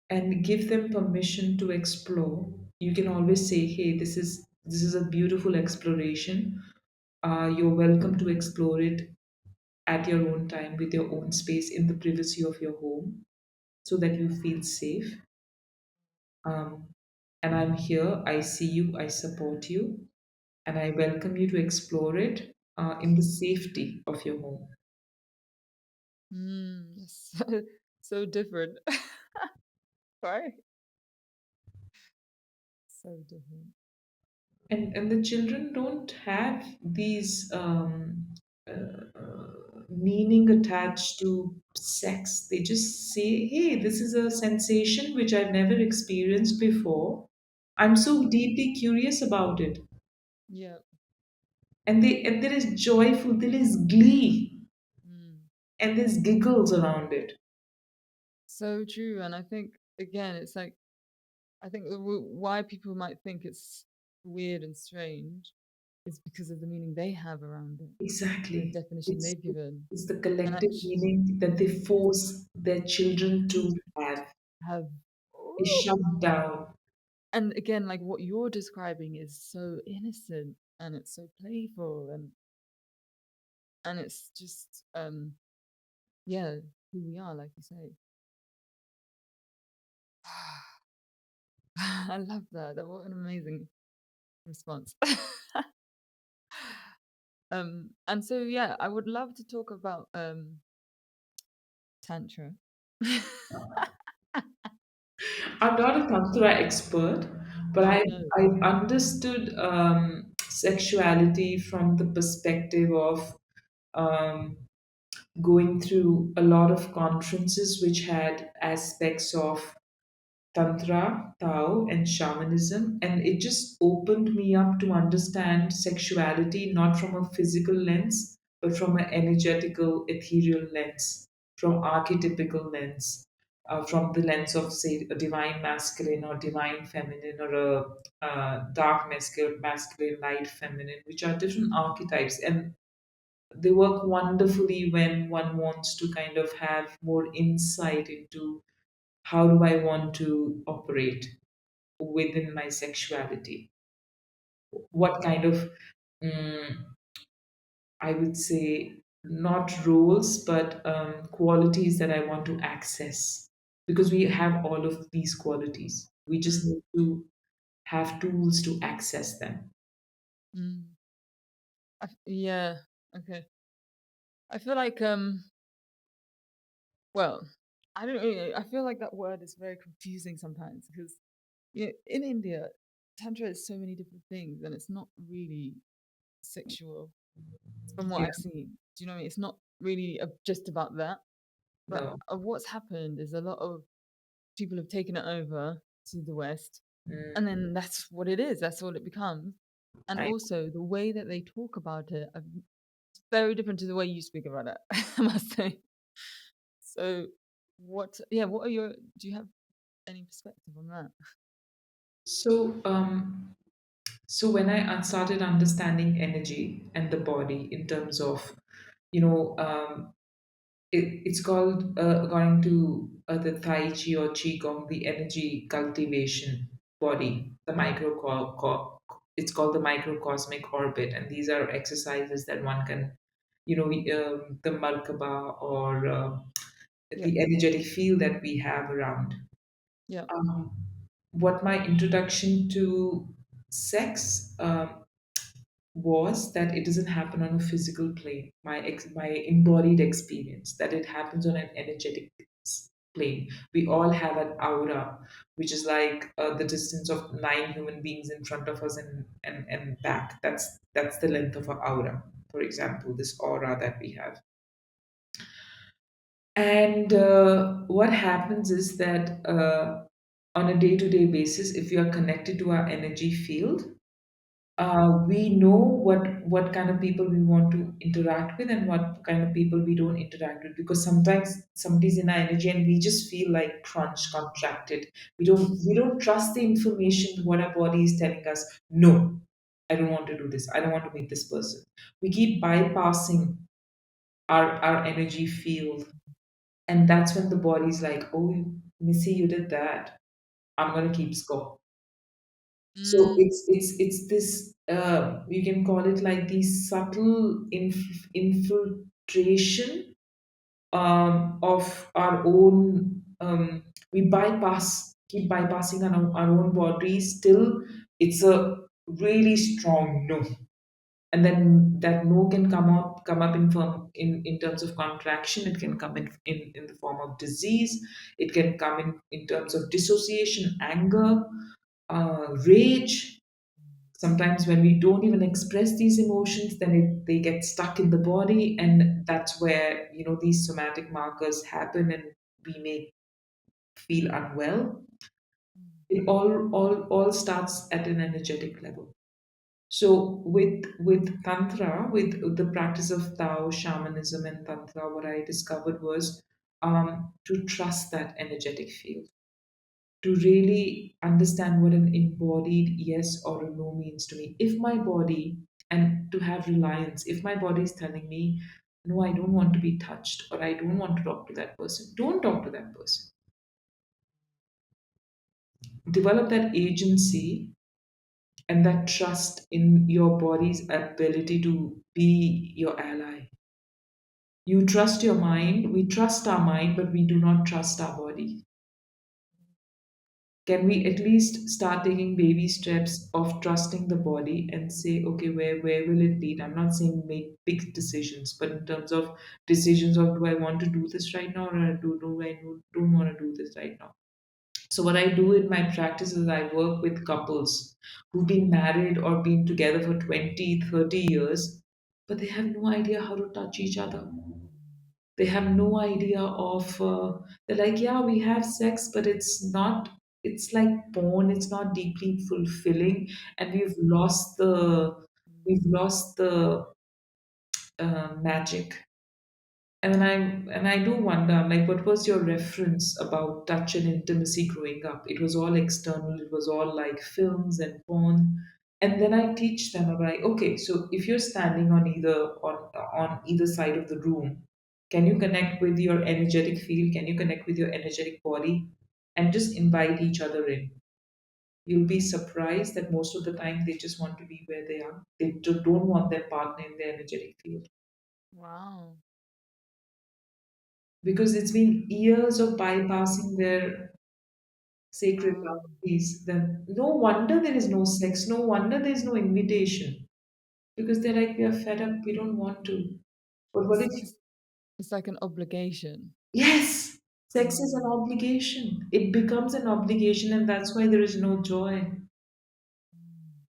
And give them permission to explore. You can always say, hey, this is a beautiful exploration. You're welcome to explore it at your own time with your own space in the privacy of your home so that you feel safe. um, and I'm here, I see you, I support you, and I welcome you to explore it in the safety of your home. So, so different. Right, so different. And the children don't have these meaning attached to sex. They just say, hey, this is a sensation which I've never experienced before. I'm so deeply curious about it. Yeah, And there is joyful, there is glee, Mm. and there's giggles around it. So true. And I think, again, it's like, I think why people might think it's weird and strange is because of the meaning they have around it, the Exactly. definition It's they've given. it's the And collective actually, meaning that they yes, force their children to have have. is Ooh. shoved down. And again, like what you're describing is so innocent and it's so playful and it's just yeah, who we are, like you say. I love that. That what an amazing response. And so yeah, I would love to talk about tantra. I'm not a tantra expert, but Oh I no. I've understood sexuality from the perspective of um, going through a lot of conferences which had aspects of Tantra, Tao, and shamanism, and it just opened me up to understand sexuality not from a physical lens, but from an energetical, ethereal lens, from archetypical lens, from the lens of, say, a divine masculine or divine feminine, or a dark masculine, light feminine, which are different archetypes, and they work wonderfully when one wants to kind of have more insight into how do I want to operate within my sexuality? What kind of, mm, I would say, not roles, but qualities that I want to access? Because we have all of these qualities. We just Mm, need to have tools to access them. mm. Yeah. Okay. I feel like well, I don't really, I feel like that word is very confusing sometimes because in India, tantra is so many different things and it's not really sexual from what Yeah, I've seen. Do you know what I mean? It's not really just about that. But no. what's happened is a lot of people have taken it over to the West, and Mm, then that's what it is. That's what it becomes. And I, also the way that they talk about it is very different to the way you speak about it. I must say. So, what? Yeah, what are your? Do you have any perspective on that? so, so when I started understanding energy and the body in terms of, you know, it's called, according to the Tai Chi or Qigong, the energy cultivation body, the it's called the microcosmic orbit, and these are exercises that one can, the Markaba, or Yeah, the energetic field that we have around. yeah. Um, what my introduction to sex was that it doesn't happen on a physical plane. My embodied experience that it happens on an energetic plane. We all have an aura, which is like the distance of 9 human beings in front of us, and back. That's the length of our aura. For example, this aura that we have. And what happens is that on a day-to-day basis, if you are connected to our energy field, we know what kind of people we want to interact with and what kind of people we don't interact with, because sometimes somebody's in our energy and we just feel like crunched, contracted. We don't trust the information what our body is telling us. No, I don't want to do this. I don't want to meet this person. We keep bypassing our energy field, and that's when the body's like, oh, Missy, you did that. I'm gonna keep score. So Mm, it's this, you can call it like the subtle infiltration of our own. We keep bypassing our own bodies till it's a really strong no, and then that no can come up in terms of contraction. It can come in the form of disease. It can come in terms of dissociation, anger, rage. Sometimes when we don't even express these emotions, then they get stuck in the body, and that's where these somatic markers happen, and we may feel unwell. mm, It all starts at an energetic level. So with tantra, with the practice of Tao, shamanism, and tantra, what I discovered was to trust that energetic field, to really understand what an embodied yes or a no means to me. If my body, and to have reliance, if my body is telling me, no, I don't want to be touched, or I don't want to talk to that person, don't talk to that person. Develop that agency and that trust in your body's ability to be your ally. You trust your mind, we trust our mind, but we do not trust our body. Can we at least start taking baby steps of trusting the body and say, okay, where will it lead? I'm not saying make big decisions, but in terms of decisions of, do I want to do this right now, or don't want to do this right now? So what I do in my practice is I work with couples who've been married or been together for 20, 30 years, but they have no idea how to touch each other. They have no idea of, they're like, yeah, we have sex, but it's like porn, it's not deeply fulfilling, and we've lost the magic. And I do wonder, I'm like, what was your reference about touch and intimacy growing up? It was all external, it was all like films and porn. And then I teach them, I'm like, okay, so if you're standing on either side of the room, can you connect with your energetic field? Can you connect with your energetic body? And just invite each other in. You'll be surprised that most of the time they just want to be where they are. They don't want their partner in their energetic field, Wow. because it's been years of bypassing their sacred Wow. boundaries. Then no wonder there is no sex, no wonder there is no invitation, because they're like, we are fed up, we don't want to. But what It's, if, it's, it's like an obligation. yes, sex is an Mm. obligation. It becomes an obligation, and that's why there is no joy. Mm.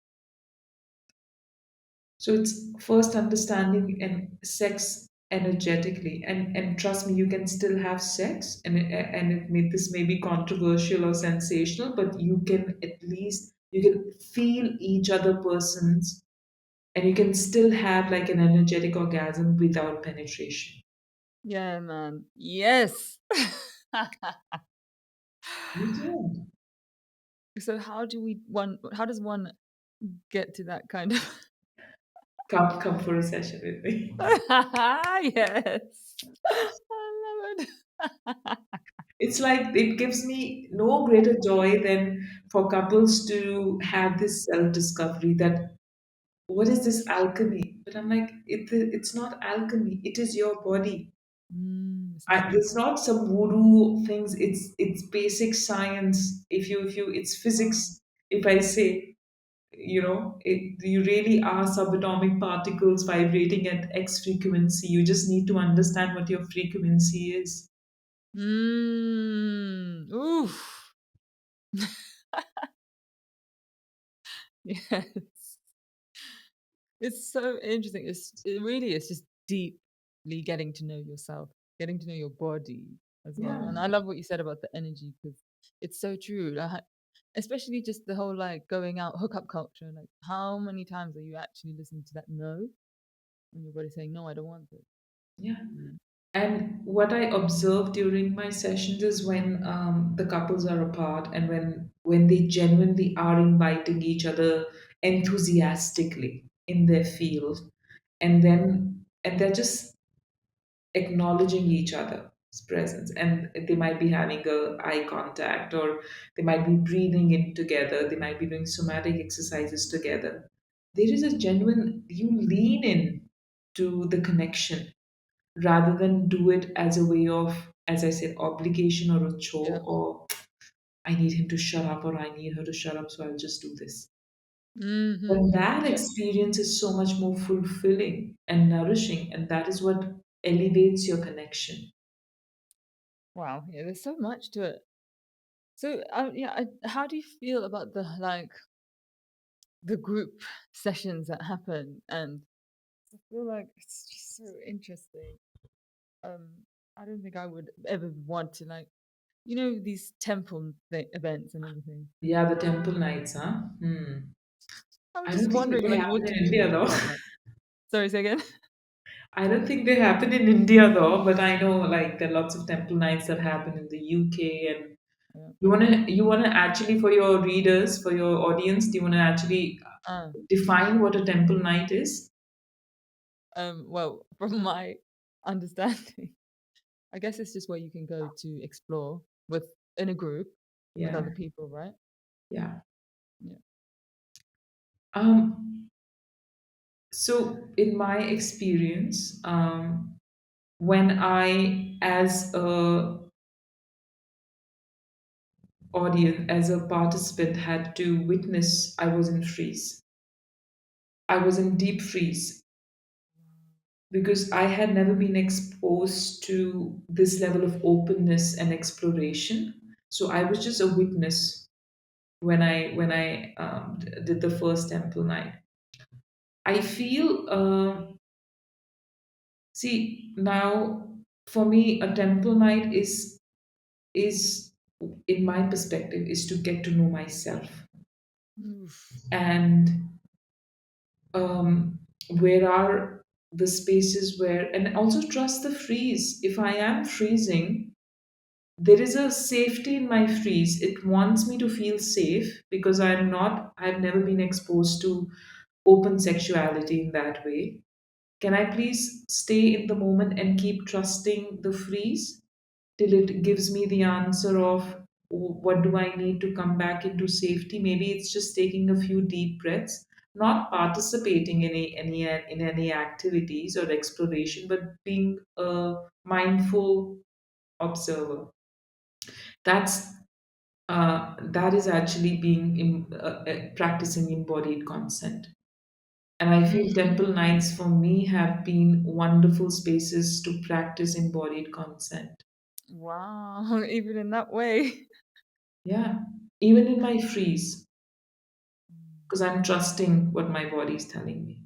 So it's first understanding and sex energetically, and trust me, you can still have sex, this may be controversial or sensational, but you can at least you can feel each other person's, and you can still have like an energetic orgasm without penetration. Yeah, man. Yes. You can So how does one get to that kind of come for a session with me. yes. I love it. It's like it gives me no greater joy than for couples to have this self discovery that what is this alchemy? But I'm like, it's not alchemy. It is your body. It's not. It's not some voodoo things. It's basic science. If you it's Wow. physics. If I say, you really are subatomic particles vibrating at X frequency. You just need to understand what your frequency is. Oof. Yes. It's so interesting. It really is just deeply getting to know yourself, getting to know your body as well. Yeah. And I love what you said about the energy because it's so true. Especially just the whole like going out hookup culture. Like, how many times are you actually listening to that no, and your body saying no, I don't want it. Yeah. Mm. And what I observe during my sessions is when the couples are apart, and when they genuinely are inviting each other enthusiastically in their field, and they're just acknowledging each other's presence, and they might be having a eye contact, or they might be breathing in together, they might be doing somatic exercises together. There is a genuine, you lean in to the connection rather than do it as a way of, as I said, obligation or a Yeah. chore, or I need him to shut up or I need her to shut up, so I'll just do this. Mm-hmm. Then that Yeah. experience is so much more fulfilling and nourishing, and that is what elevates your connection. Wow. Yeah. There's so much to it. So, yeah. How do you feel about the group sessions that happen? And I feel like it's just so interesting. I don't think I would ever want to like, these temple events and everything. Yeah, the temple nights, huh? Hmm. I was I just don't think wondering, they like, happen what do in you India think though. about that? Sorry, say again. I don't think they happen in India though, but I know like there are lots of temple nights that happen in the UK. And Yeah. you wanna actually, for your readers, for your audience, do you wanna actually Uh, define what a temple night is? well, from my understanding, I guess it's just where you can go to explore with in a group with Yeah, other people, right? yeah. Yeah. Um, so in my experience, when I, as a audience, as a participant, had to witness, I was in freeze. I was in deep freeze because I had never been exposed to this level of openness and exploration. So I was just a witness when I did the first temple night. I feel, see now, for me, a temple night is in my perspective is to get to know myself Oof. and where are the spaces where, and also trust the freeze. If I am freezing, there is a safety in my freeze. It wants me to feel safe because I've never been exposed to open sexuality in that way. Can I please stay in the moment and keep trusting the freeze till it gives me the answer of, what do I need to come back into safety? Maybe it's just taking a few deep breaths, not participating in any activities or exploration, but being a mindful observer. That is actually practicing embodied consent. And I feel temple Mm. nights for me have been wonderful spaces to practice embodied consent. Wow, even in that way. Yeah, even in my freeze, Mm. because I'm trusting what my body is telling me.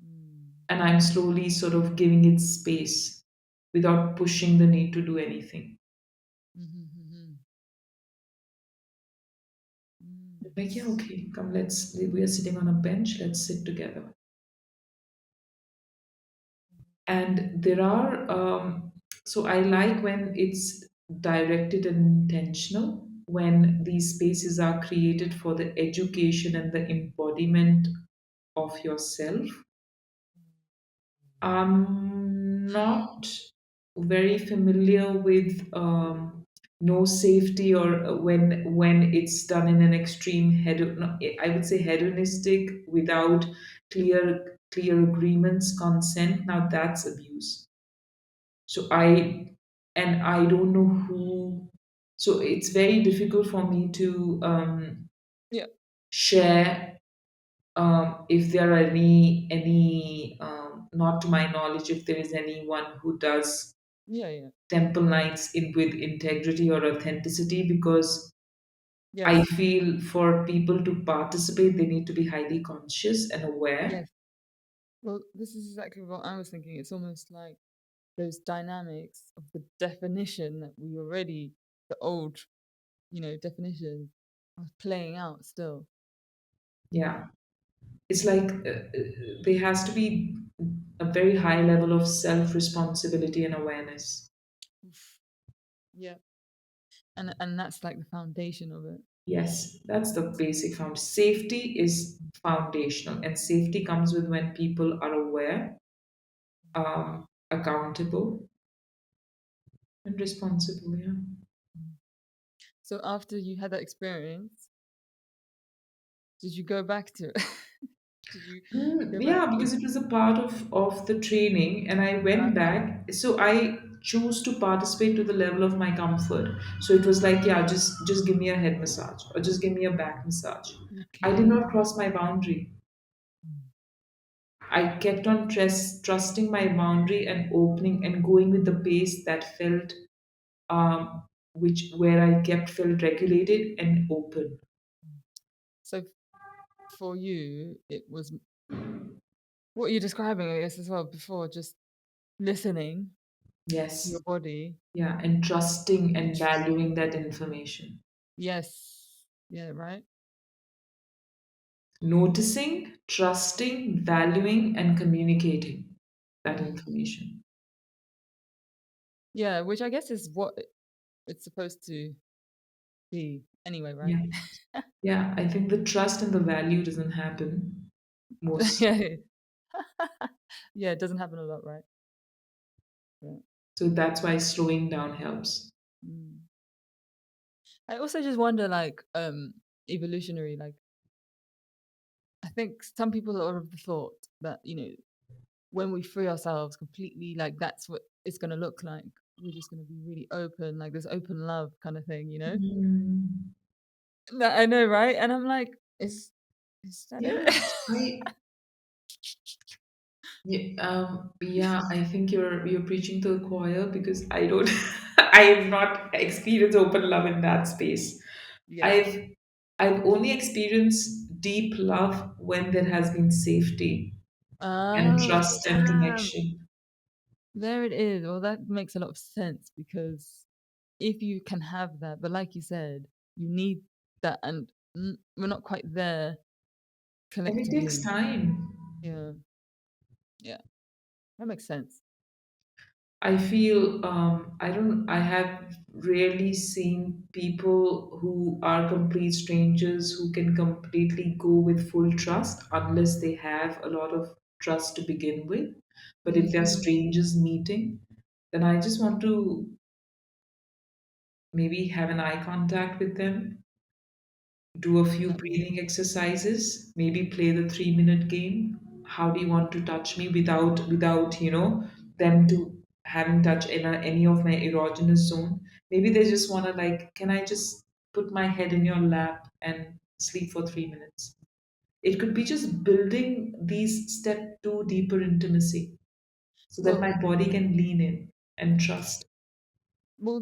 Mm. And I'm slowly sort of giving it space without pushing the need to do anything. Mhm, mhm. Like, yeah, Mm. okay, come, we are sitting on a bench, let's sit together. And there are, so I like when it's directed and intentional, when these spaces are created for the education and the embodiment of yourself. I'm not very familiar with no safety, or when it's done in an extreme no, I would say hedonistic, without clear agreements, consent. Now that's abuse. So I don't know who. So it's very difficult for me to Yeah, share, if there are any not to my knowledge, if there is anyone who does yeah, yeah. temple nights in with integrity or authenticity, because I Yes, feel for people to participate they need to be highly conscious and aware. yes. Well, this is exactly what I was thinking. It's almost like those dynamics of the definition that we already, the old, definition are playing out still. Yeah, it's like, there has to be a very high level of self responsibility and awareness. Oof. Yeah, and that's like the foundation of it. Yes, that's the basic found. Safety is foundational, and safety comes with when people are aware, accountable, and responsible. Yeah. Mm. So after you had that experience, did you go back to it? Did you go back Yeah, to? because it was a part of the training, and I went Okay. back. So I choose to participate to the level of my comfort. So it was like, yeah, just give me a head massage or just give me a back massage. I did Okay. not cross my boundary. Mm. I kept on trusting my boundary and opening and going with the pace that felt, which where I kept felt regulated and open. So for you, it was what you're describing, I guess, as well before, just listening to your Yes, body. yeah, and trusting And and valuing that information. yes, yeah, right. Noticing, trusting, valuing, and communicating that Mm. information. Yeah, which I guess is what it's supposed to be anyway, right? Yeah. Yeah, I think the trust and the value doesn't happen most. Yeah. Yeah, it doesn't happen a lot, right? Yeah. So that's why slowing down helps. Mm. I also just wonder, like, evolutionary, like, I think some people are of the thought that, when we free ourselves completely, like, that's what it's going to look like. We're just going to be really open, like this open love kind of thing, you know? Mm, I know, right? And I'm like, is that yeah, it? I yeah, I think you're preaching to the choir because I don't I have not experienced open love in that space. Yeah. I've I've only experienced deep love when there has been safety and Oh, trust and damn. connection. There it is. Well, that makes a lot of sense because if you can have that, but like you said, you need that, and we're not quite there And it takes collectively. time. Yeah, yeah, that makes sense. I feel I have rarely seen people who are complete strangers who can completely go with full trust unless they have a lot of trust to begin with. But if they're Mm, strangers meeting, then I just want to maybe have an eye contact with them, do a few mm. breathing exercises, maybe play the 3 minute game. How do you want to touch me without them to having touch in any of my erogenous zone? Maybe they just want to like, can I just put my head in your lap and sleep for 3 minutes? It could be just building these step two deeper intimacy so that my Well, body can lean in and trust.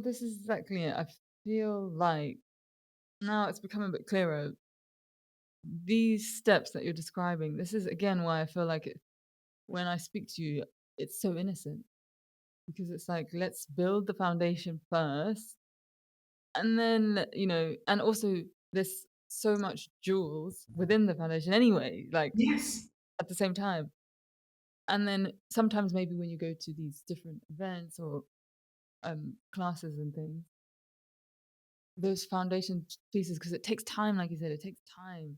this is exactly it. I feel like now it's becoming a bit clearer. These steps that you're describing, this is again why I feel like when I speak to you, it's so innocent because it's like, let's build the foundation first. And then, and also there's so much jewels within the foundation anyway, like Yes. at the same time. And then sometimes maybe when you go to these different events or classes and things, those foundation pieces, because it takes time, like you said, it takes time.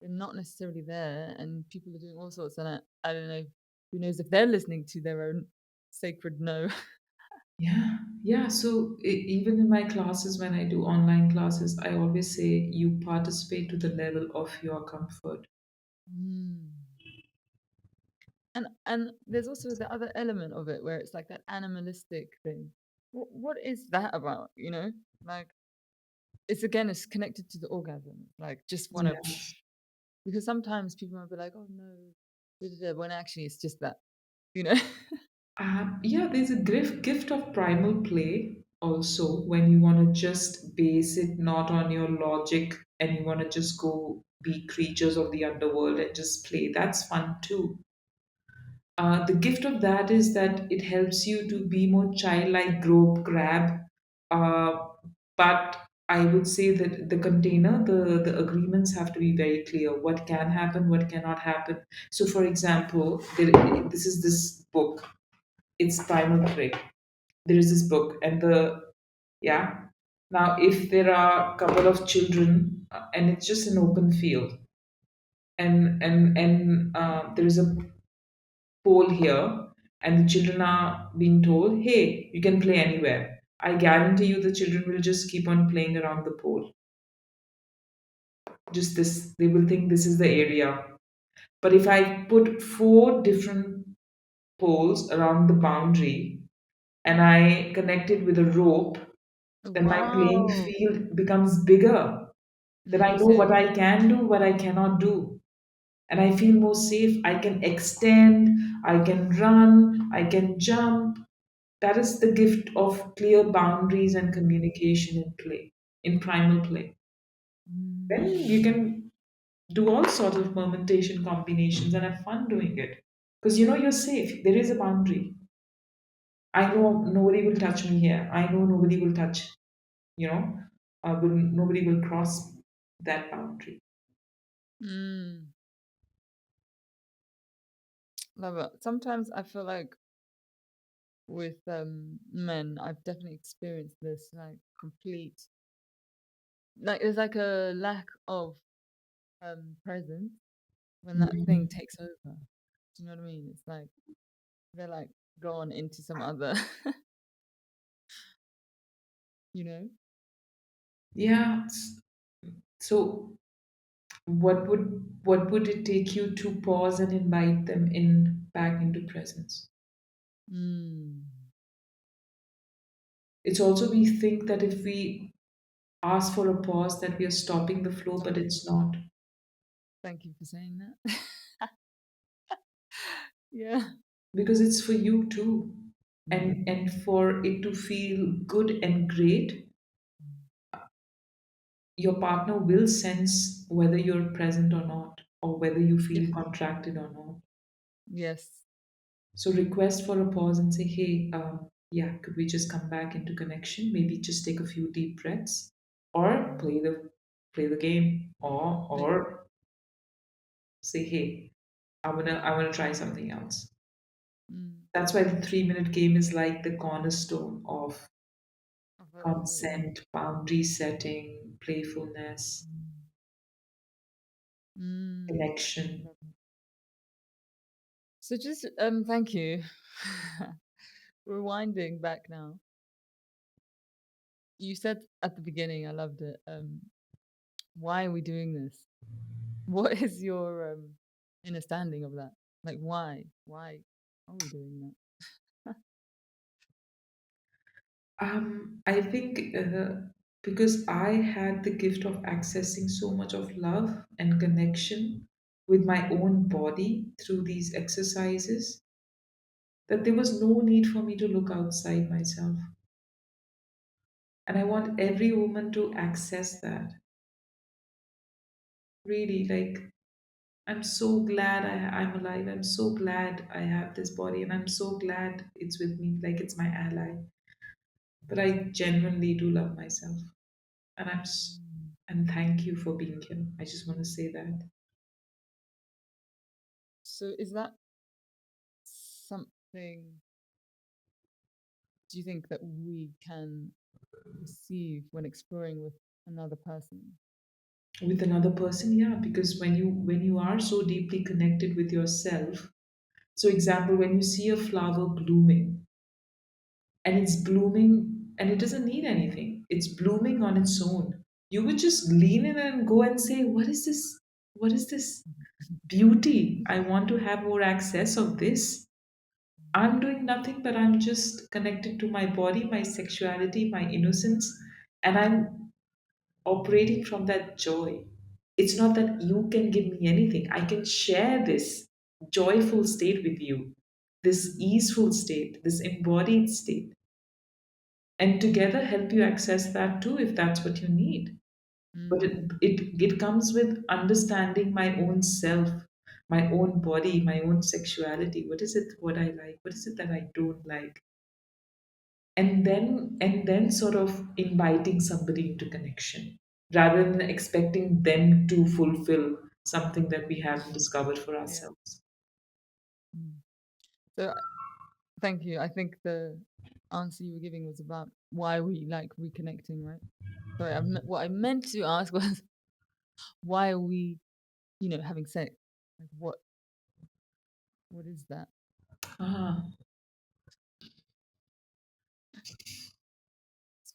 They're not necessarily there, and people are doing all sorts. And I don't know, who knows if they're listening to their own sacred no. Yeah, yeah. So even in my classes, when I do online classes, I always say you participate to the level of your comfort. Mm. And there's also the other element of it where it's like that animalistic thing. What is that about? Like it's again, it's connected to the orgasm. Like just want to, Yeah. because sometimes people might be like, oh no, da, da, da," when actually it's just that, you know. Yeah, there's a gift of primal play also when you want to just base it not on your logic and you want to just go be creatures of the underworld and just play. That's fun too. The gift of that is that it helps you to be more childlike, grope, grab. Uh, but I would say that the container, the agreements have to be very clear. What can happen, what cannot happen. So, for example, this is this book. It's Primal Prey. There is this book, and yeah. Now, if there are a couple of children, and it's just an open field, and there is a pole here, and the children are being told, hey, you can play anywhere. I guarantee you the children will just keep on playing around the pole. Just this, they will think this is the area. But if I put four different poles around the boundary and I connect it with a rope, then my playing Wow. field becomes bigger. Then I You know say, what I can do, what I cannot do. And I feel more safe. I can extend, I can run, I can jump. That is the gift of clear boundaries and communication in play, in primal play. Then you mm, can do all sorts of permutation combinations and have fun doing it. Because you know you're safe. There is a boundary. I know nobody will touch me here. I know nobody will touch, nobody will cross that boundary. mm. love it. Sometimes I feel like with men, I've definitely experienced this like complete, like there's like a lack of presence when that thing Mhm. takes over. Do you know what I mean? It's like they're like gone into some other, you know? Yeah. So what would it take you to pause and invite them in back into presence? Mm. It's also we think that if we ask for a pause that we are stopping the flow, but Sorry. it's not. Thank you for saying that. Yeah. Because it's for you too. Mm. And for it to feel good and great, your partner will sense whether you're present or not, or whether you Yeah. feel contracted or not. Yes. So request for a pause and say, hey, yeah, could we just come back into connection? Maybe just take a few deep breaths, or Mm. play the game, Yeah. or say, hey, I wanna try something else. Mm. That's why the 3 minute game is like the cornerstone of Yeah. consent, boundary setting, playfulness, Mm. Mm. connection. Love it. So just thank you. Rewinding back now. You said at the beginning, I loved it. Why are we doing this? What is your understanding of that? Like why? Why are we doing that? I think because I had the gift of accessing so much of love and connection with my own body through these exercises that there was no need for me to look outside myself. And I want every woman to access that. Really, like, I'm so glad I'm alive. I'm so glad I have this body, and I'm so glad it's with me, like it's my ally. But I genuinely do love myself. And Mm. and thank you for being here. I just want to say that. So is that something do you think that we can receive when exploring with another person? With another person, yeah, because when you are so deeply connected with yourself, so example, when you see a flower blooming and it's blooming and it doesn't need anything, it's blooming on its own, you would just lean in and go and say, what is this beauty? I want to have more access of this. I'm doing nothing, but I'm just connected to my body, my sexuality, my innocence, and I'm operating from that joy. It's not that you can give me anything. I can share this joyful state with you, this easeful state, this embodied state, and together help you access that too if that's what you need. But Mm. it comes with understanding my own self, my own body, my own sexuality. What is it what I like? What is it that I don't like? And then sort of inviting somebody into connection rather than expecting them to fulfill something that we haven't discovered for Yeah. ourselves. Mm. So thank you. I think the answer you were giving was about why we like reconnecting, right? Sorry, what I meant to ask was why are we, having sex? Like what is that? Ah,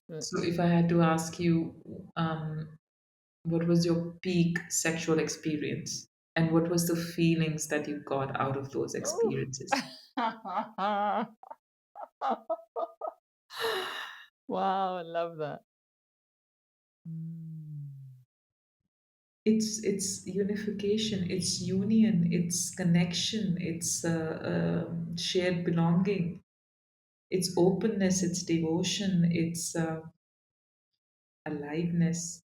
But so if I had to ask you, what was your peak sexual experience and what was the feelings that you got out of those oh, experiences? wow, I love that. Mm. It's unification, it's union, it's connection, it's shared belonging, it's openness, it's devotion, it's aliveness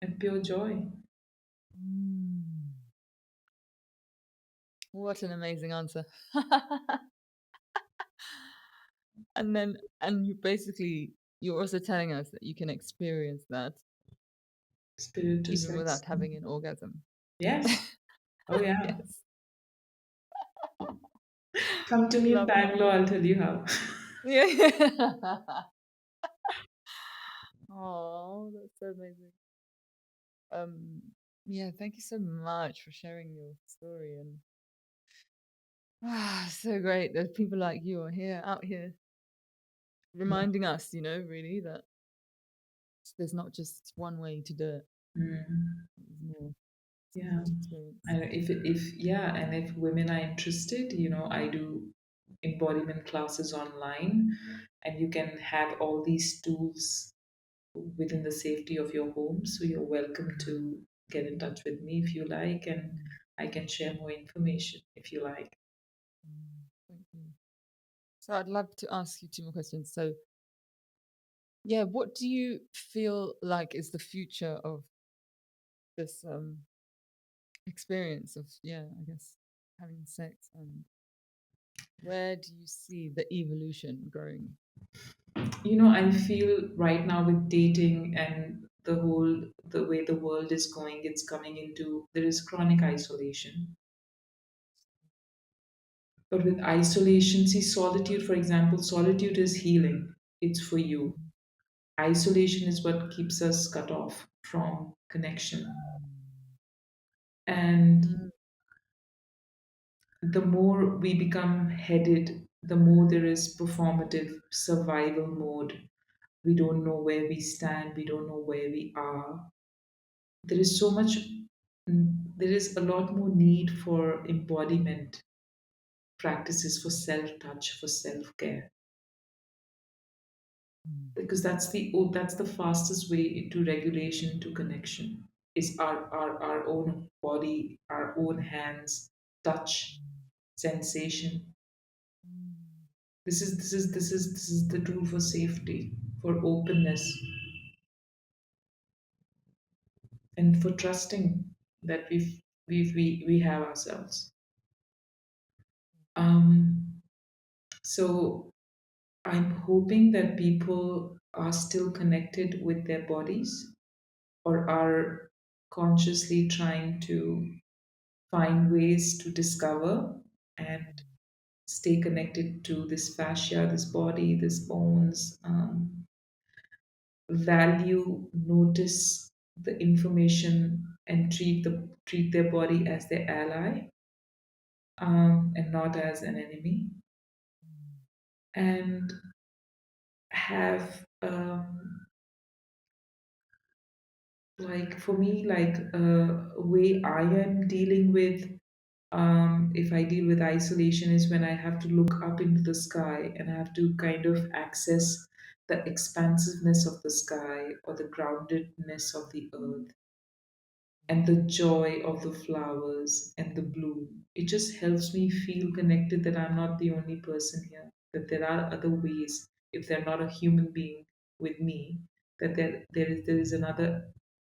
and pure joy. Mm. What an amazing answer. And you basically, you're also telling us that you can experience that Spirit to even sex. without having an orgasm. Yes. Oh yeah. Yes. Come to me in Love it. Bangalore, I'll tell you how. Yeah. Oh, that's so amazing. Um, yeah, thank you so much for sharing your story and so great. There's people like you are here, out here, Yeah. reminding us, really that there's not just one way to do it. Mm. There's more to Yeah. experience. And if yeah, and if women are interested, I do embodiment classes online, and you can have all these tools within the safety of your home. So you're welcome to get in touch with me if you like, and Mm, I can share more information if you like. thank you. So I'd love to ask you two more questions. So, yeah, what do you feel like is the future of this experience of, yeah, I guess having sex, and where do you see the evolution growing? I feel right now with dating and the way the world is going, it's coming into there is chronic isolation. But with isolation, see, solitude, for example, solitude is healing. It's for you. Mm, Isolation is what keeps us cut off from connection. And mm, the more we become headed, the more there is performative survival mode. We don't know where we stand, we don't know where we are. There is so much, there is a lot more need for embodiment practices, for self touch, for self care. mm, Because that's the fastest way into regulation to connection is our own body, our own hands, touch, sensation. mm, This is the tool for safety, for openness, and for trusting that we have ourselves. um so I'm hoping that people are still connected with their bodies, or are consciously trying to find ways to discover and stay connected to this fascia, this body, this bones, value, notice the information, and treat their body as their ally, and not as an enemy, and have like for me, like a way I am dealing with, if I deal with isolation, is when I have to look up into the sky and I have to kind of access the expansiveness of the sky, or the groundedness of the earth, and the joy of the flowers and the bloom. It just helps me feel connected that I'm not the only person here, that there are other ways, if they're not a human being with me, that there is another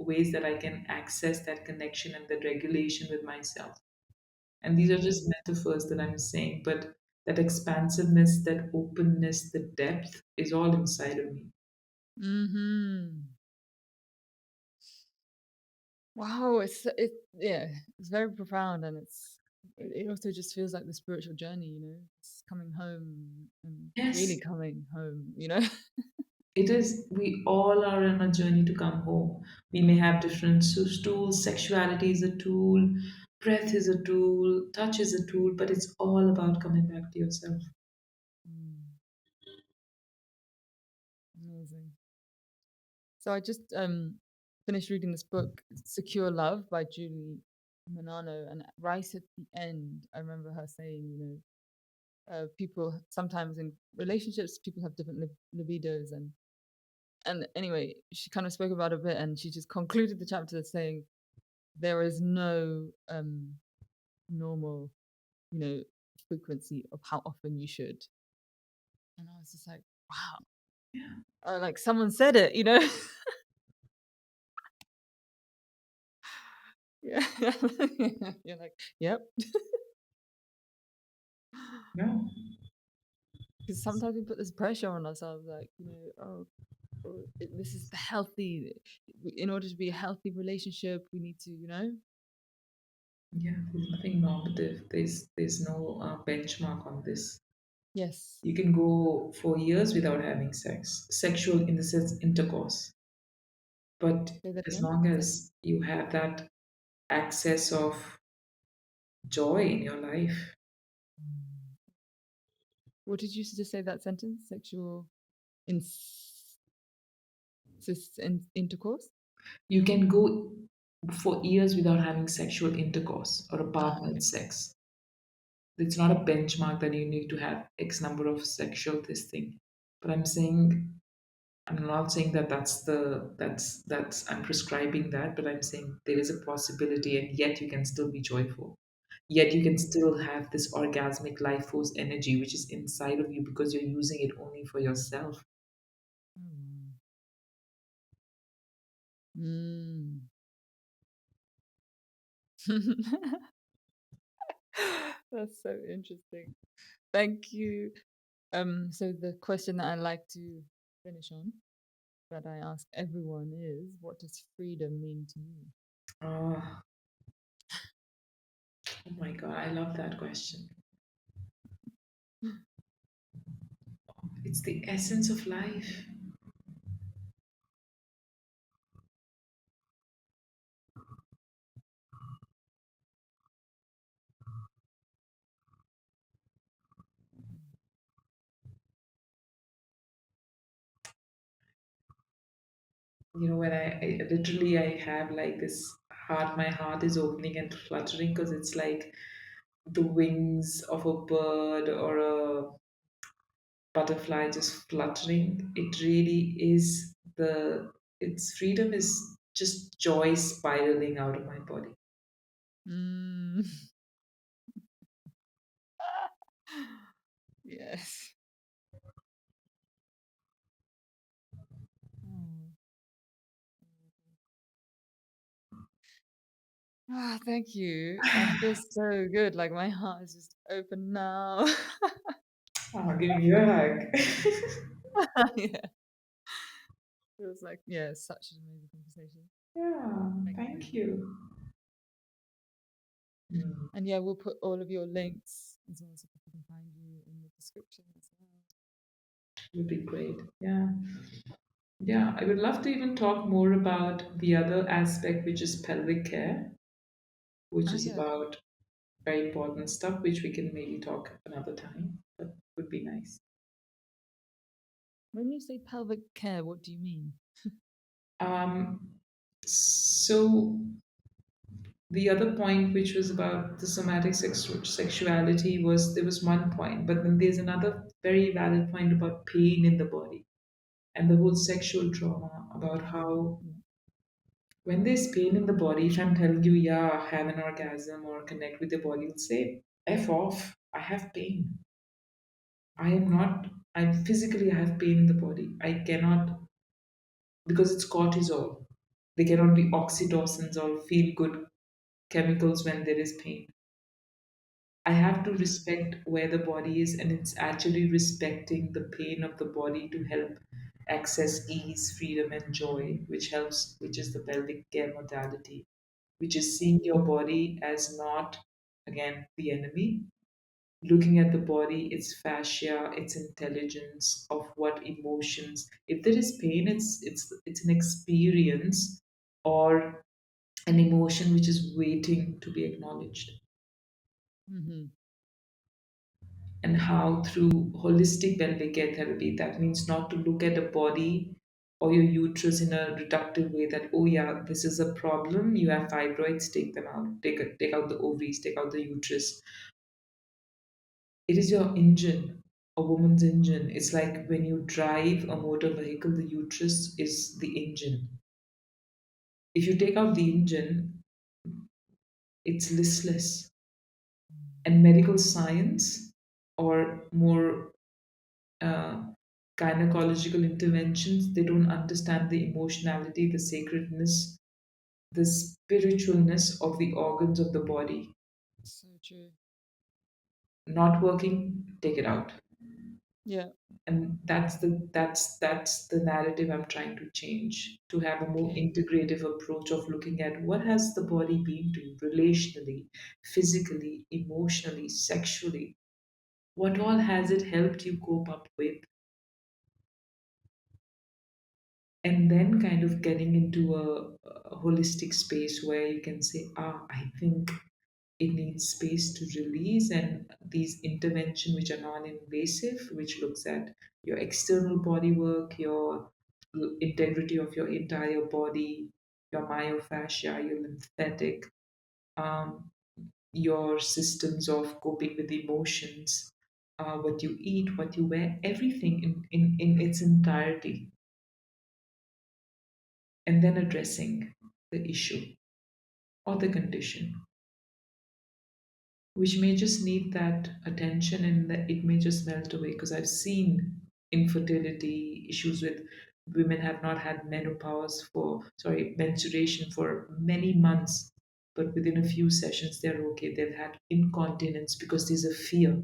ways that I can access that connection and that regulation with myself. And these are just metaphors that I'm saying, but that expansiveness, that openness, the depth is all inside of me. mm-hmm. Wow, yeah, it's very profound, and it also just feels like the spiritual journey, it's coming home and really Yes, coming home. it is. We all are on a journey to come home. We may have different tools. Sexuality is a tool, breath is a tool, touch is a tool, but it's all about coming back to yourself. Mm, amazing. So I just finished reading this book, Secure Love by Julie Manano, and right at the end, I remember her saying, people sometimes in relationships, people have different libidos, and anyway, she kind of spoke about it a bit, and she just concluded the chapter saying there is no normal, you know, frequency of how often you should. And I was just like, wow, Yeah. like someone said it. Yeah. You're like, yep. No. Because sometimes we put this pressure on ourselves, like, this is the healthy. In order to be a healthy relationship, we need to. Yeah, there's nothing normative. There's no benchmark on this. Yes. You can go for years without having sex, sexual in the sense intercourse. But Say that as again. long as you have that access of joy in your life, What did you just say that sentence? Sexual intercourse? you can go for years without having sexual intercourse or a Ah, partnered okay. sex. It's not a benchmark that you need to have X number of sexual this thing. But I'm not saying that that's I'm prescribing that, but I'm saying there is a possibility, and yet you can still be joyful. Yet you can still have this orgasmic life force energy which is inside of you because you're using it only for yourself. Mm. Mm. That's so interesting. Thank you. So the question that I like to finish on, that I ask everyone is, what does freedom mean to you? Oh, oh my god, I love that question. It's the essence of life. When I literally I have like this heart, my heart is opening and fluttering because it's like the wings of a bird or a butterfly just fluttering. It really is the its freedom is just joy spiraling out of my body. Mm. Yes. Oh. Ah, thank you. I feel so good. Like my heart is just open now. Oh, giving you a hug. Yeah. Feels like, yeah, such an amazing conversation. Yeah, Thank thank you. you. Mm, And yeah, we'll put all of your links as well so people can find you in the description as well. would be great. Yeah. Yeah, I would love to even talk more about the other aspect, which is pelvic care, which Ah, is yeah. about very important stuff, which we can maybe talk another time. That would be nice. When you say pelvic care, what do you mean? Um, so the other point, which was about the somatic sexuality, was there was one point, but then there's another very valid point about pain in the body and the whole sexual trauma about how Yeah. when there's pain in the body, if I'm telling you, yeah, have an orgasm or connect with your body, you'll say, F off, I have pain. I am not, I'm physically, I have pain in the body. I cannot, because it's cortisol. They cannot be oxytocins or feel good chemicals when there is pain. I have to Mm. respect where the body is, and it's actually respecting the pain of the body to help access ease, freedom, and joy, which is the pelvic care modality, which is seeing your body as not, again, the enemy, looking at the body, its fascia, its intelligence of what emotions. If there is pain, it's an experience or an emotion which is waiting to be acknowledged. Hmm. And how through holistic pelvic care therapy, that means not to look at a body or your uterus in a reductive way that, oh yeah, this is a problem, you have fibroids, take them out, take out the ovaries, take out the uterus. It is your engine, a woman's engine. It's like when you drive a motor vehicle, the uterus is the engine. If you take out the engine, it's listless. And medical science or more uh, gynecological interventions, they don't understand the emotionality, the sacredness, the spiritualness of the organs of the body. So true. Not working, take it out. Yeah. And that's the narrative I'm trying to change, to have a more Okay. integrative approach of looking at what has the body been to relationally, physically, emotionally, sexually. What all has it helped you cope up with? And then kind of getting into a holistic space where you can say, I think it needs space to release, and these intervention which are non-invasive, which looks at your external body work, your integrity of your entire body, your myofascia, your lymphatic, um, your systems of coping with emotions, what you eat, what you wear, everything in its entirety, and then addressing the issue or the condition, which may just need that attention, and that it may just melt away. Because I've seen infertility issues with women have not had menstruation for many months, but within a few sessions they're okay. They've had incontinence because there's a fear.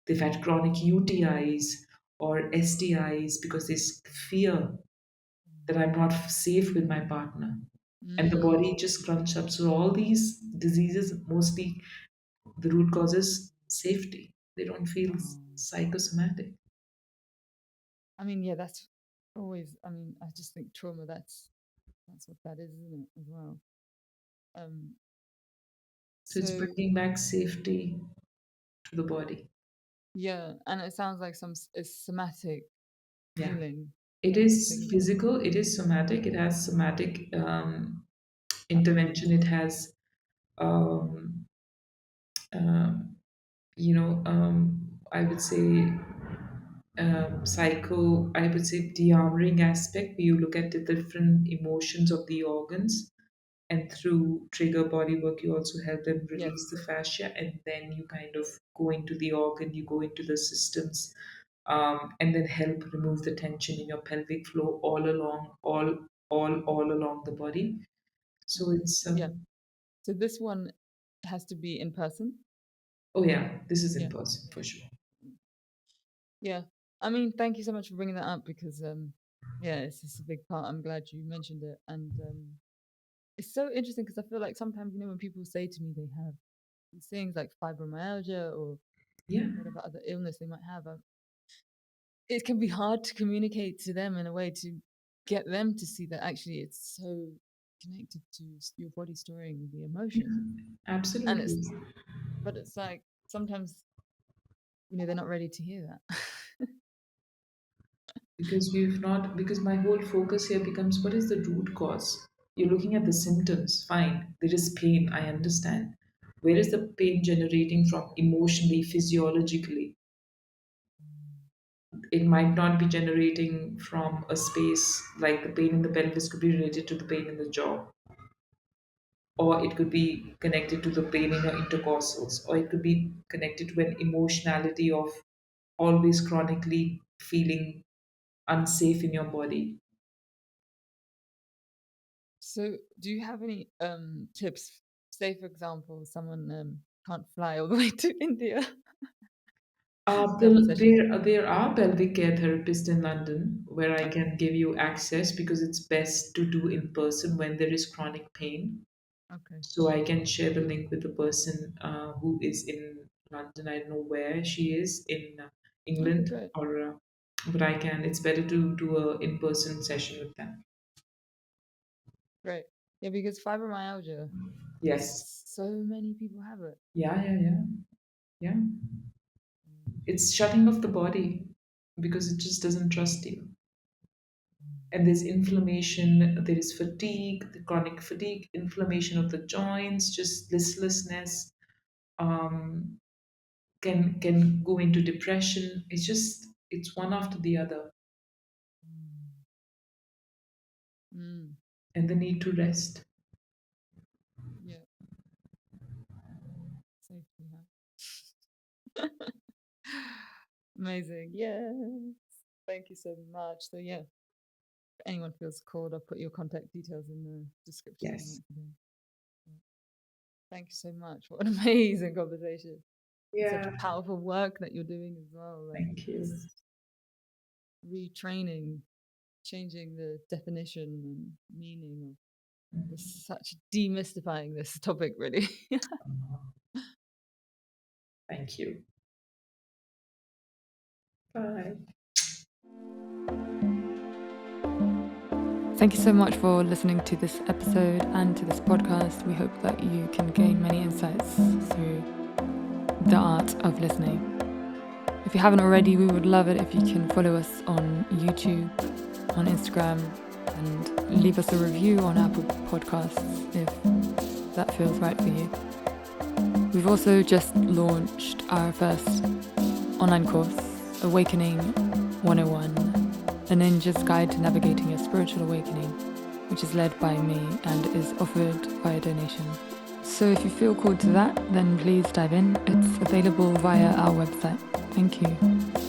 They've had chronic UTIs or STIs because there's fear that I'm not safe with my partner. And the Mm. body just crunches up. So all these diseases, mostly the root cause is safety. They don't feel Oh. psychosomatic. I mean, yeah, that's always. I mean, I just think trauma. That's what that is, isn't it? As well. Um. So it's So bringing back safety to the body. yeah, and it sounds like it's somatic Yeah. healing It that you're is taking. physical, it is somatic, it has somatic intervention, Approach. it has, um, um, I would say, I would say, de-armouring aspect, where you look at the different emotions of the organs, and through trigger body work you also help them Yes. release the fascia, and then you kind of go into the organ, you go into the systems, and then help remove the tension in your pelvic floor all along, all along the body. So it's Yeah. So this one has to be in person. oh yeah, this is in Yeah. person for sure. Yeah. I mean, thank you so much for bringing that up because yeah, it's just a big part. I'm glad you mentioned it, and it's so interesting because I feel like sometimes when people say to me they have these things like fibromyalgia or Yeah, whatever other illness they might have, it can be hard to communicate to them in a way to get them to see that actually it's so connected to your body storing the emotion, and absolutely. it's but it's like sometimes they're not ready to hear that. Because my whole focus here becomes, what is the root cause? You're looking at the symptoms, fine, there is pain, I understand. Where is the pain generating from emotionally, physiologically? It might not be generating from a space, like the pain in the pelvis could be related to the pain in the jaw, or it could be connected to the pain in your intercostals, or it could be connected to an emotionality of always chronically feeling unsafe in your body. So, do you have any tips? Say, for example, someone can't fly all the way to India to have a session. There are pelvic care therapists in London where I Okay, can give you access, because it's best to do in person when there is chronic pain. okay, So I can share the link with the person who is in London. I don't know where she is in okay, England, great, or but I can. It's better to do a in-person session with them. great. Yeah, because fibromyalgia, Yes. so many people have it. Yeah, yeah, yeah, yeah. It's shutting off the body because it just doesn't trust you. And there's inflammation, there is fatigue, the chronic fatigue, inflammation of the joints, just listlessness, um, can go into depression. It's one after the other, Mm, and the need to rest. yeah, safety. Amazing. Yeah. Thank you so much. So yeah, if anyone feels called, I'll put your contact details in the description Yes. once again. Thank you so much. What an amazing conversation. And such Yeah. powerful work that you're doing as well. Like Thank it's you. retraining, changing the definition and meaning of such demystifying this topic, really. Thank you. Bye. Thank you so much for listening to this episode and to this podcast. We hope that you can gain many insights through the art of listening. If you haven't already, we would love it if you can follow us on YouTube, on Instagram, and leave us a review on Apple Podcasts if that feels right for you. We've also just launched our first online course, Awakening 101, a ninja's guide to navigating your spiritual awakening, which is led by me and is offered via donation. So if you feel called to that, then please dive in. It's available via our website. Thank you.